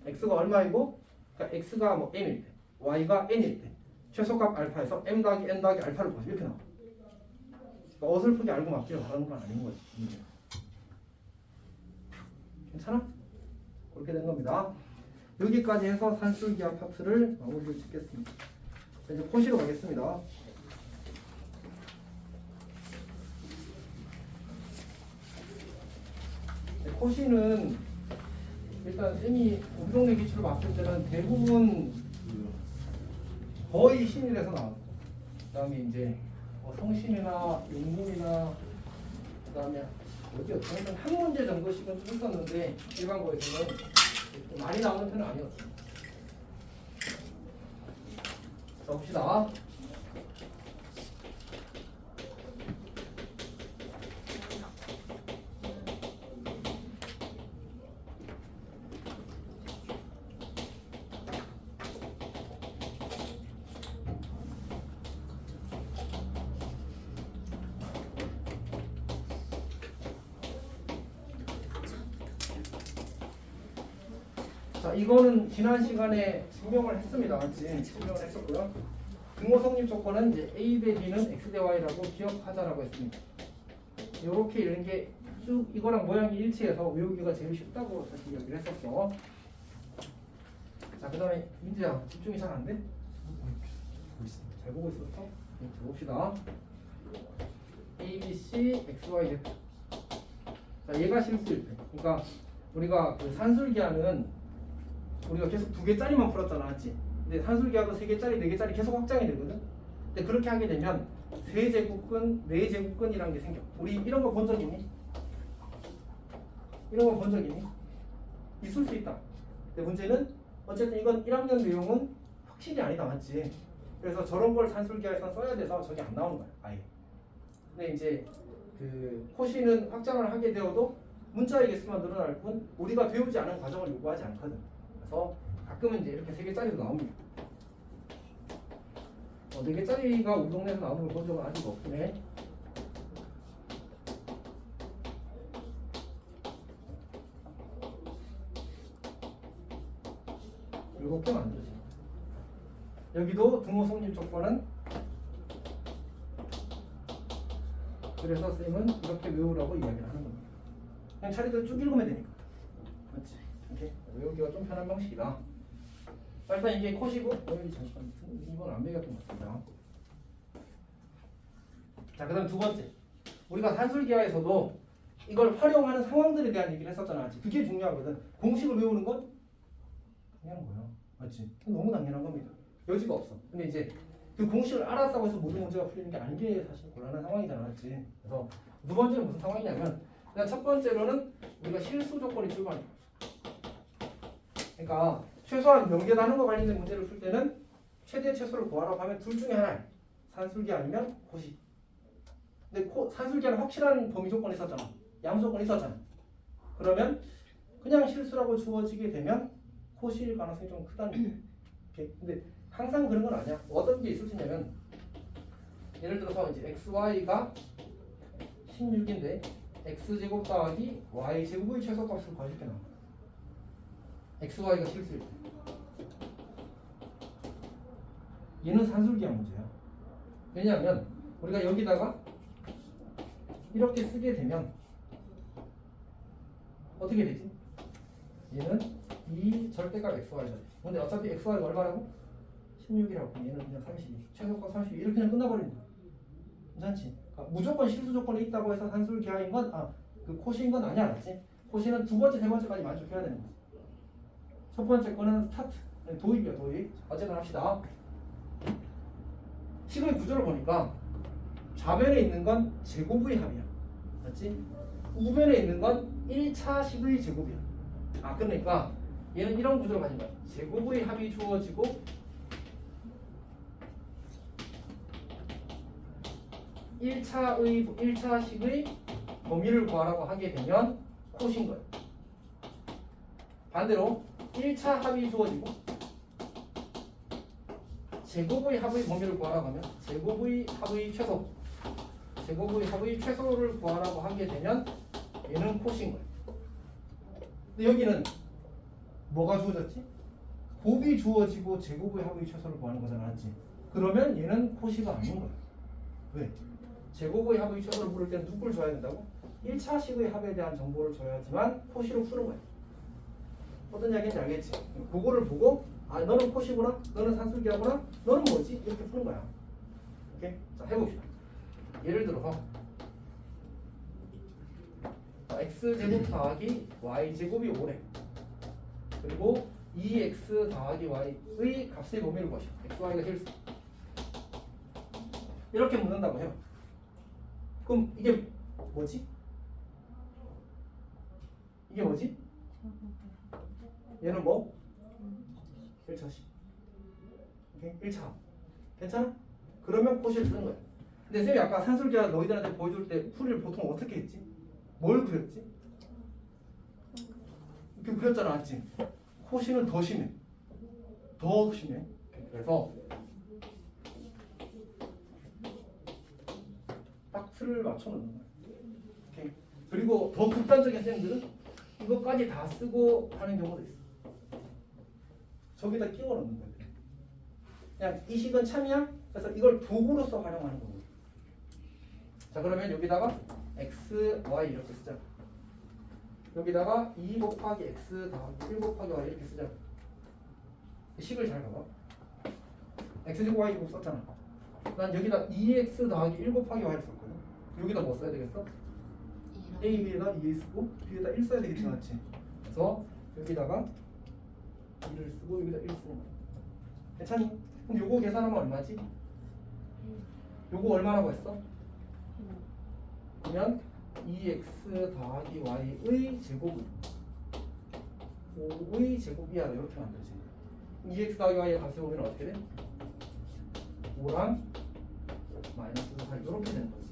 x가 얼마이고, 그러니까 x가 뭐 m일 때, y가 n일 때, 최소값 알파에서 m 더하기 n 더하기 알파를 구하자. 이렇게 나와. 그러니까 어설프게 알고 맞기를 바라는 건 아닌 거지. 괜찮아? 그렇게 된 겁니다. 여기까지 해서 산술기하 파트를 마무리를 짓겠습니다. 이제 코시로 가겠습니다. 코시는 일단 쌤이 우리 동네 기출을 봤을 때는 대부분 거의 신일에서 나왔고, 그다음에 이제 성신이나 용문이나 그다음에 어디였죠? 한 문제 정도씩은 좀 있었는데 일반고에서는 좀 많이 나오는 편은 아니었어요. 자, 봅시다. 자, 이거는 지난 시간에 증명을 했습니다. 맞지? 증명을 했었고요. 등호 성립 조건은 이제 a 대 b는 x 대 y라고 기억하자라고 했습니다. 이렇게 이런 게 쭉 이거랑 모양이 일치해서 외우기가 제일 쉽다고 사실 이야기를 했었어. 자, 그 다음에 민지야, 집중이 잘 안 돼? 잘 보고 있었어? 네, 봅시다. a, b, c, x, y, z. 자, 얘가 실수일 때. 그러니까 우리가 그 산술기하는 우리가 계속 2개짜리만 풀었잖아, 맞지? 근데 산술기하고 3개짜리, 4개짜리 계속 확장이 되거든. 근데 그렇게 하게 되면 세제곱근, 네제곱근이라는 게 생겨. 우리 이런 거 본 적 있니? 이런 거 본 적 있니? 있을 수 있다. 근데 문제는 어쨌든 이건 1학년 내용은 확실히 아니다, 맞지? 그래서 저런 걸 산술기하에서 써야 돼서 저게 안 나오는 거야, 아예. 근데 이제 그 코시는 확장을 하게 되어도 문자의 개수만 늘어날 뿐 우리가 배우지 않은 과정을 요구하지 않거든. 그래서 가끔은 이제 이렇게 3개짜리도 나옵니다. 4개짜리가 우리 동네에서 나오는 걸 본 적은 아직 없긴 해. 일곱 개 만들지. 여기도 등호 성립 조건은 그래서 쌤은 이렇게 외우라고 이야기를 하는 겁니다. 그냥 차례대로 쭉 읽으면 되니까. 맞지? 이렇게 외우기가 좀 편한 방식이다. 자, 일단 이게 컷이고 여기 잠시만 이건 안 매겼던 것 같습니다. 자, 그다음 두 번째. 우리가 산술기하에서도 이걸 활용하는 상황들에 대한 얘기를 했었잖아. 맞지? 그게 중요하거든. 공식을 외우는 건 당연한 거야. 맞지? 너무 당연한 겁니다. 여지가 없어. 근데 이제 그 공식을 알았다고 해서 모든 문제가 풀리는 게 아닌 게 사실 곤란한 상황이잖아, 맞지? 그래서 두 번째는 무슨 상황이냐면, 일단 첫 번째로는 우리가 실수 조건이 출발해. 그러니까 최소한 명계 단원과 관련된 문제를 풀 때는 최대 최소를 구하라고 하면 둘 중에 하나야. 산술기 아니면 고시. 근데 산술기는 확실한 범위 조건이 있었잖아. 양수 조건이 있었잖아. 그러면 그냥 실수라고 주어지게 되면 고시일 가능성이 좀 크다는 거야. 근데 항상 그런 건 아니야. 어떤 게 있을 수 있냐면 예를 들어서 이제 xy가 16인데 x제곱 더하기 y제곱의 최소값을 구하실 게 나와. xy가 실수일 때. 얘는 산술기한 문제야. 왜냐하면 우리가 여기다가 이렇게 쓰게 되면 어떻게 되지? 얘는 이 절대값 xy가 돼. 근데 어차피 xy가 얼마라고? 16이라고. 얘는 그냥 32. 최소값 32. 이렇게 그냥 끝나버리는 거야. 괜찮지? 그러니까 무조건 실수 조건이 있다고 해서 산술기하인 건 그 코시인 건 아니야, 맞지? 코시는 두 번째, 세 번째까지 만족해야 되는 거지. 첫 번째 거는 스타트. 도입이야, 도입. 어쨌든 합시다. 식의 구조를 보니까 좌변에 있는 건 제곱의 합이야. 맞지? 우변에 있는 건 1차 식의 제곱이야. 그러니까 얘는 이런 구조를 가진 거야. 제곱의 합이 주어지고 일차식의 범위를 구하라고 하게 되면 코시인 거야. 반대로 1차 합이 주어지고 제곱의 합의 범위를 구하라고 하면 제곱의 합의 최소, 제곱의 합의 최소를 구하라고 하게 되면 얘는 코시인 거야. 근데 여기는 뭐가 주어졌지? 곱이 주어지고 제곱의 합의 최소를 구하는 거잖아, 맞지? 그러면 얘는 코시가 아닌 거야. 왜? 제곱의 합의 최소를 물을 때는 누굴 줘야 된다고? 1차식의 합에 대한 정보를 줘야지만 코시로 푸는 거야. 어떤 이야기인지 알겠지? 그거를 보고 너는 코시구나, 너는 산술기하구나, 너는 뭐지? 이렇게 푸는 거야. 오케이? 자, 해봅시다. 예를 들어서 x제곱 더하기 y제곱이 5래. 그리고 2x 더하기 y의 값의 범위를 구하시오. xy가 실수. 이렇게 묻는다고 해요. 그럼 이게 뭐지? 이게 뭐지? 얘는 뭐? 1차식. 오케이? 1차. 괜찮아? 그러면 코시를 쓰는 거야. 근데 쌤이 아까 산술기하 너희들한테 보여줄 때 풀이를 보통 어떻게 했지? 뭘 그렸지? 이렇게 그렸잖아, 맞지? 코시는 더 심해. 더 심해. 그래서 딱 틀을 맞춰 놓는 거야. 오케이. 그리고 더 극단적인 쌤들은 이것까지 다 쓰고 하는 경우도 있어. 저기다 끼워 넣는 거야. 그냥 이 식은 참이야. 그래서 이걸 도구로서 활용하는 거고. 자, 그러면 여기다가 x, y 이렇게 쓰자. 여기다가 2 곱하기 x 더하기 1 곱하기 y 이렇게 쓰자. 식을 잘 봐봐. x제곱 y제곱 썼잖아. 난 여기다 2x 더하기 1 곱하기 y를 썼거든. 여기다 뭐 써야 되겠어? a 위에다 2 쓰고 b에다 1 써야 되겠지, 맞지? 그래서 여기다가 2를 쓰고 여기다 1 쓰는 거야. 괜찮니? 그럼 요거 계산하면 얼마지? 요거 얼마라고 했어? 그러면 2x 더하기 y의 제곱은 5의 제곱이야. 이렇게 만들어진 거야. 2x 더하기 y의 값을 보면 어떻게 돼? 5랑 마이너스 4 이렇게 되는 거지.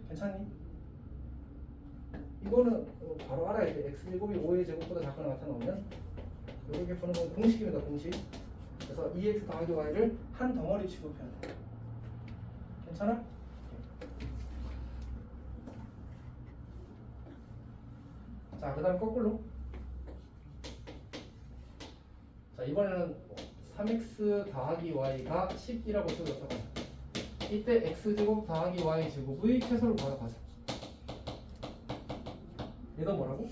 괜찮니? 이거는 바로 알아야 돼. x제곱이 5의 제곱보다 작거나 같아 나오면 이렇게 푸는 건 공식입니다. 공식. 그래서 2x 더하기 y를 한 덩어리 취급해야 돼. 괜찮아? 자, 그 다음 거꾸로. 자, 이번에는 3x 더하기 y가 10이라고 써줬다고. 이때 x제곱 더하기 y제곱의 최소를 구하자. 얘가 뭐라고?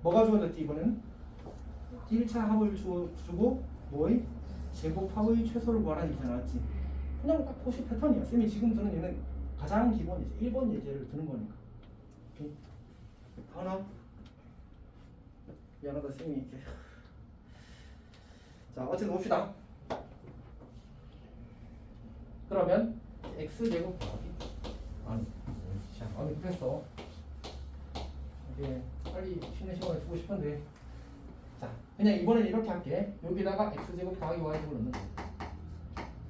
뭐가 주어졌지 이번에는? 1차 합을 주고 뭐의? 제곱합의 최소를 구하라는 얘기가 나왔지. 그냥 딱 고시 패턴이야. 쌤이 지금 드는 얘는 가장 기본이지. 1번 예제를 드는 거니까. 오케이? 하나? 미안하다 쌤이 이렇게. 자, 어쨌든 봅시다. 그러면 x제곱 아니 그랬어. 이게 빨리 쉬는 시간을 주고 싶은데, 자 그냥 이번엔 이렇게 할게. 여기다가 x제곱 더하기 y제곱을 넣는 거야.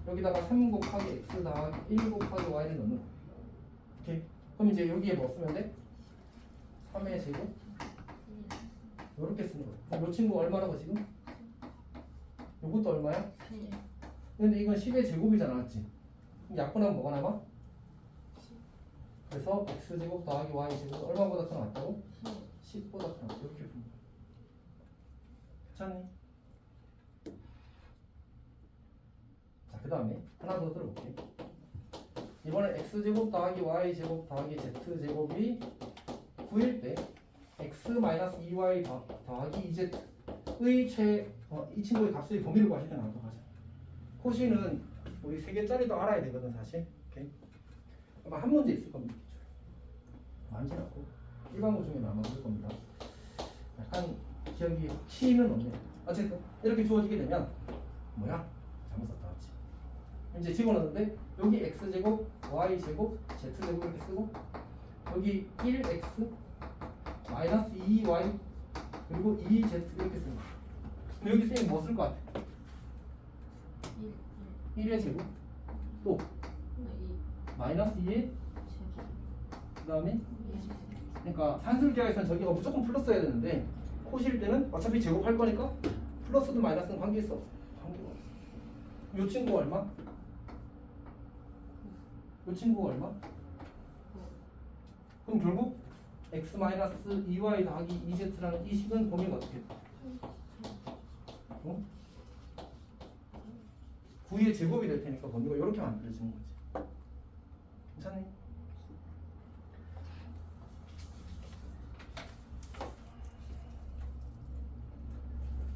여기다가 3 곱하기 x 더하기 1 곱하기 y를 넣는 거야. 오케이. 그럼 이제 여기에 뭐 쓰면 돼? 3의 제곱 이렇게 쓰는 거야. 그럼 이 친구 얼마라고 지금? 요것도 얼마야? 근데 이건 10의 제곱이잖아, 맞지? 약분하면 뭐가 남아? 그래서 x제곱 더하기 y제곱 얼마보다 더 낫다고? 10보다 더 낫다. 이렇게 푸는 거야. 괜찮니? 자, 그 다음에 하나 더 들어볼게. 이번에 x제곱 더하기 y제곱 더하기 z제곱이 9일 때 x-2y 더하기 2z의 이 친구의 값의 범위를 구하실 때 나오도록 하자. 코시는 우리 3개짜리도 알아야 되거든 사실. 오케이? 아마 한 문제 있을 겁니다. 많지 않고 일반고 중에는 아마 그럴 겁니다. 약간 기억이 확실히는 없네. 어쨌든 이렇게 주어지게 되면 뭐야? 잘못 썼다 맞지? 이제 집어넣는데 여기 x제곱, y제곱, z제곱 이렇게 쓰고 여기 1x 마이너스 2y 그리고 2z 이렇게 쓰는 거야. 그럼 여기 쌤이 뭐 쓸 것 같아? 1의 제곱 또 마이너스 2의 그 다음에 그러니까 산술기하에서는 저기가 무조건 플러스여야 되는데 코실 때는 어차피 제곱할 거니까 플러스든 마이너스든 관계 있어? 관계가 없어. 요 친구가 얼마? 요 친구가 얼마? 그럼 결국 x-2y 더하기 2z라는 이 식은 범위가 어떻게 돼? 9의 제곱이 될 테니까 범위가 이렇게 만들어지는 거지. 괜찮니?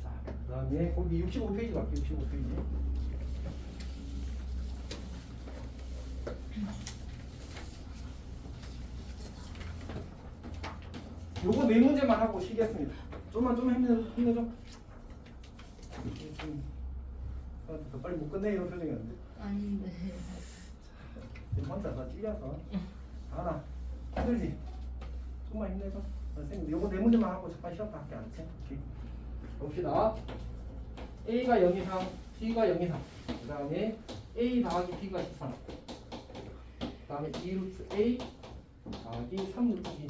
자, 그 다음에 거기 65페이지 갈게요. 65페이지. 요거 4문제만 하고 쉬겠습니다. 좀 힘내죠. 더 빨리 못 끝내 이런 표정이었는데. 아닌데. 지금 혼자 다 찔려서. 하나 힘들지? 조금만 힘내죠. 선생님 요거 4문제만 하고 잠깐 쉬었다 할게. 알았지? 오케이. 봅시다. A가 0 이상, B가 0 이상. 그 다음에 A 더하기 B가 13. 그 다음에 2루트 A 더하기 3루트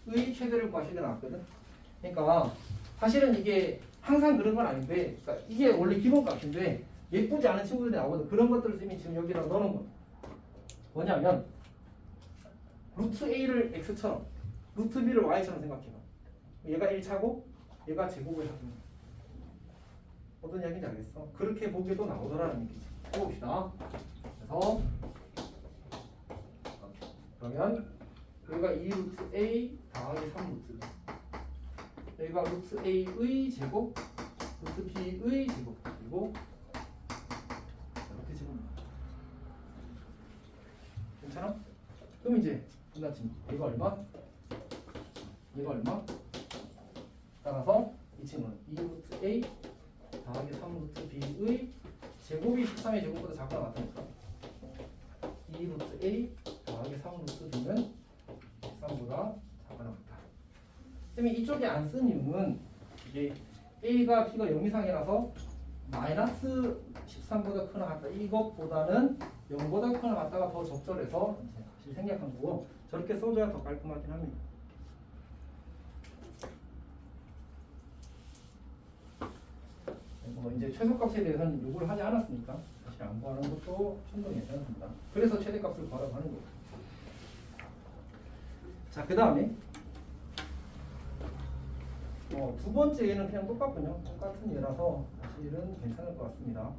B의 최대를 구하시게 나왔거든. 그러니까 사실은 이게 항상 그런 건 아닌데, 그러니까 이게 원래 기본값인데 예쁘지 않은 친구들이 나오거든. 그런 것들을 쌤이 지금 여기다 넣어놓은 거야. 뭐냐면 루트 A를 X처럼 루트 B를 Y처럼 생각해봐. 얘가 1차고 얘가 제곱을 하는 거야. 어떤 이야기인지 알겠어? 그렇게 보기에도 나오더라는 얘기지. 해봅시다. 그래서 그러면 여기가 2루트 A 더하기 3루트 여기가 루트 A의 제곱 루트 B의 제곱 그리고 이렇게 제곱. 괜찮아? 그럼 이제 끝났지. 얘가 얼마? 얘가 얼마? 따라서 이 친구는 2루트 A 더하기 3루트 B의 제곱이 13의 제곱보다 작거나 같으니까 2루트 A 더하기 3루트 B는 13보다 작거나 같다. 쌤이 이쪽에 안 쓴 이유는 이게 A가 B가 0 이상이라서 마이너스 13보다 크거나 같다. 이것보다는 0보다 크거나 같다가 더 적절해서 사실 생략한 거고 저렇게 써줘야 더 깔끔하긴 합니다. 뭐 이제 최소값에 대해서는 요구를 하지 않았으니까 사실 안 구하는 것도 충분히 괜찮습니다. 그래서 최대값을 구하라고 하는 거예요. 자, 그 다음에 두 번째 예는 그냥 똑같군요. 똑같은 예라서 사실은 괜찮을 것 같습니다.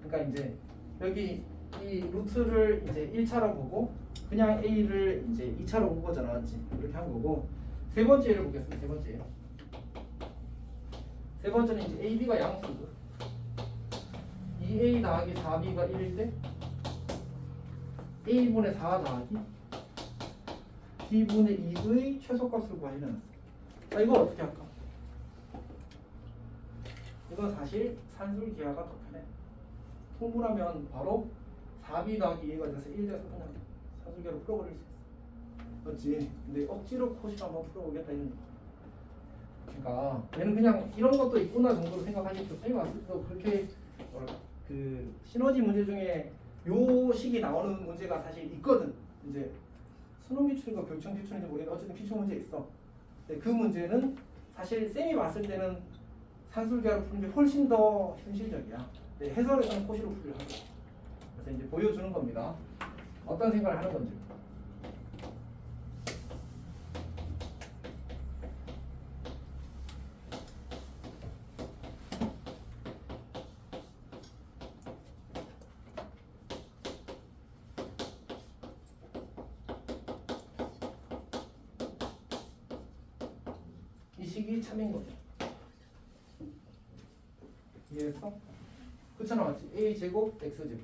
그러니까 이제 여기 이 루트를 이제 1차로 보고 그냥 A를 이제 2차로 본 거잖아, 맞지? 이렇게 한 거고 세 번째 예를 보겠습니다. 세 번째 예. 세 번째는 이제 AB가 양수고 2A 더하기 4B가 1일 때 A분의 4 더하기 B분의 2의 최소값을 구하시는 자, 이거 어떻게 할까? 이건 사실 산술기하가 더 편해. 통분하면 바로 4B 더하기 2가 돼서 1 돼서 그냥 산술기하로 풀어버릴 수 있어. 그렇지? 근데 억지로 코시로 한번 풀어보겠다 이런 거. 그러니까 얘는 그냥 이런 것도 있구나 정도로 생각하십시오. 선생님 왔을 때도 그렇게 그 시너지 문제 중에 요 식이 나오는 문제가 사실 있거든. 이제 수능 기출인가 교청 기출인지 모르겠는데 어쨌든 기출 문제 있어. 근데 그 문제는 사실 쌤이 봤을 때는 산술기하로 푸는 게 훨씬 더 현실적이야. 근데 해설에서는 코시로 풀려 하고. 그래서 이제 보여주는 겁니다. 어떤 생각을 하는 건지. 이 식이 참인 거죠. 이해했어? 그렇잖아, 맞지? A 제곱 X 제곱,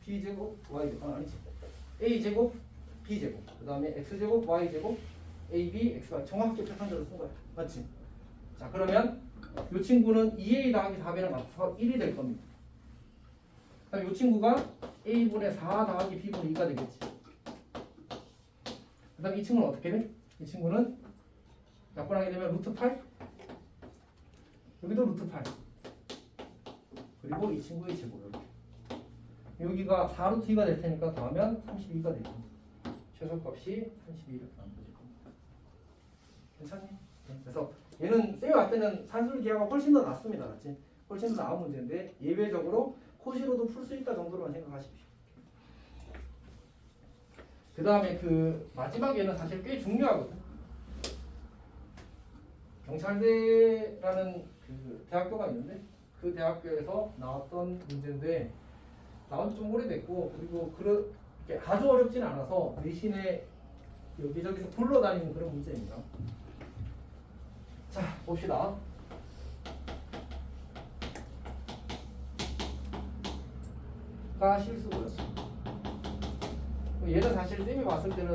B 제곱 Y 제곱. 아니지. A 제곱 B 제곱, 그 다음에 X 제곱 Y 제곱, A B X Y 정확하게 표현대로 쓴 거야, 맞지? 자, 그러면 이 친구는 2A 더하기 4B랑 맞춰서 1이 될 겁니다. 그다음 이 친구가 A분의 4 더하기 B분의 2가 되겠지. 그다음 이 친구는 어떻게 돼? 이 친구는 약분하게 되면 루트 8 여기도 루트 8 그리고 이 친구의 제곱 여기가 4루트 2가 될 테니까 더하면 32가 될 겁니다. 최소값이 32 이렇게 나눠질 겁니다. 괜찮니? 네. 그래서 얘는 쌤이 봤을 때는 산술기하가 훨씬 더 낫습니다. 맞지? 훨씬 더 나은 문제인데 예외적으로 코시로도 풀 수 있다 정도로만 생각하십시오. 그 다음에 그 마지막 얘는 사실 꽤 중요하거든. 경찰대라는 그 대학교가 있는데 그 대학교에서 나왔던 문제인데 나온 지 좀 오래됐고 그리고 그렇게 아주 어렵진 않아서 대신에 여기저기서 굴러다니는 그런 문제입니다. 자, 봅시다. 가 실수고요. 얘는 사실 쌤이 봤을 때는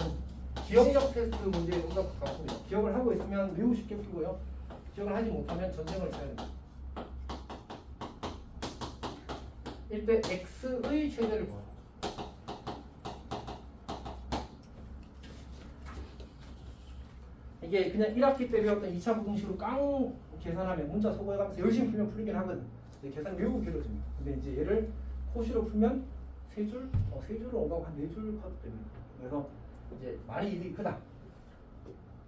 기억력 테스트 문제에 좀 더 가깝습니다. 기억을 하고 있으면 매우 쉽게 풀고요. 기억을 하지 못하면 전쟁을 쳐야 됩니다. 이때 x의 최대를 구하라. 이게 그냥 1학기 때 배웠던 2차 공식으로 깡 계산하면 문자 소거해가면서 열심히 풀면 풀리긴 하거든. 근데 계산 매우 길어집니다. 근데 이제 얘를 코시로 풀면 3줄, 3줄을 오가고 한 4줄 커도 됩니다. 그래서 이제 많이 이득이 크다.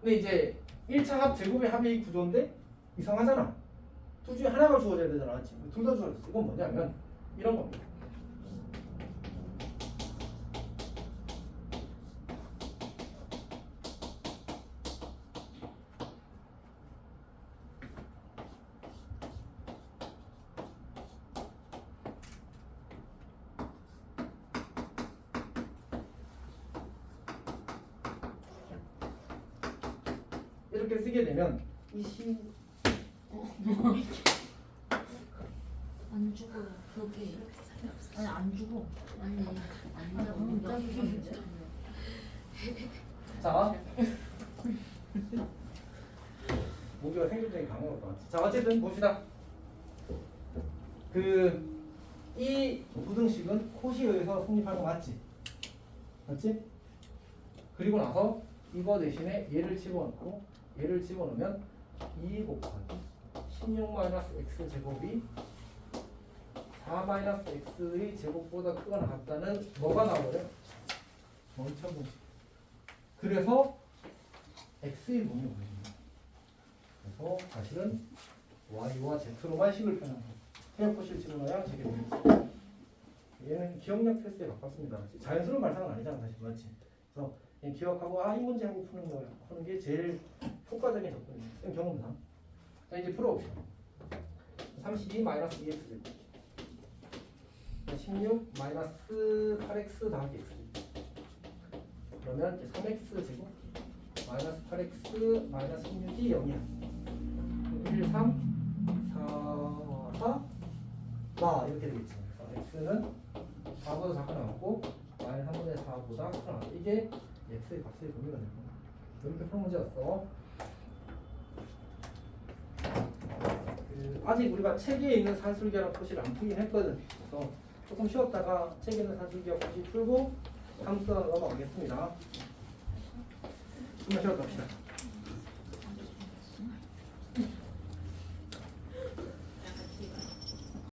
근데 이제 1차 합 제곱의 합의 구조인데 이상하잖아. 둘 중에 하나가 주어져야 되잖아. 둘 다 주어졌어. 이건 뭐냐면 이런 겁니다. 이렇게 쓰게 되면 이 시 안 죽어요. 그게 아니 안 죽어. 아니 안 죽어. 자, 보기가 생존적인 강화가 나왔지. 자 어쨌든 봅시다. 이 부등식은 콧이 의해서 성립하는 거 맞지? 맞지? 그리고 나서 이거 대신에 얘를 집어넣고 얘를 집어넣으면 2 곱하기 16-x 제곱이 4-x의 제곱보다 크거나 같다는 뭐가 나오래? 멍청 공식. 그래서 x의 범위 보여줍니다. 그래서 사실은 y와 z로만 식을 표현한 거. 태엽코시를 집어넣어야 저게 되겠지. 얘는 기억력 테스트에 바꿨습니다. 자연스러운 발상은 아니잖아 사실 맞지? 그래서 기억하고 이 문제하고 푸는 거야. 하는 게 제일 효과적인 접근이에요. 쌤 경험상. 자 이제 풀어봅시다. 32-2x 16-8x 더하기 x 그러면 이제 3x 제곱 마이너스 8x 마이너스 16이 0이야. 1, 3, 4, 4 이렇게 되겠지. 그래서 x는 4보다 작게 나왔고 y는 3분의 4보다 크게 나왔고 이게 x의 값의 범위가 되는 거야. 이렇게 푸는 문제였어. 아직 우리가 책에 있는 산술기하랑 표시를 안 풀긴 했거든. 그래서 조금 쉬었다가 책에 있는 산술기하 표시 풀고 함수 넘어가겠습니다. 좀만 쉬었다 합시다.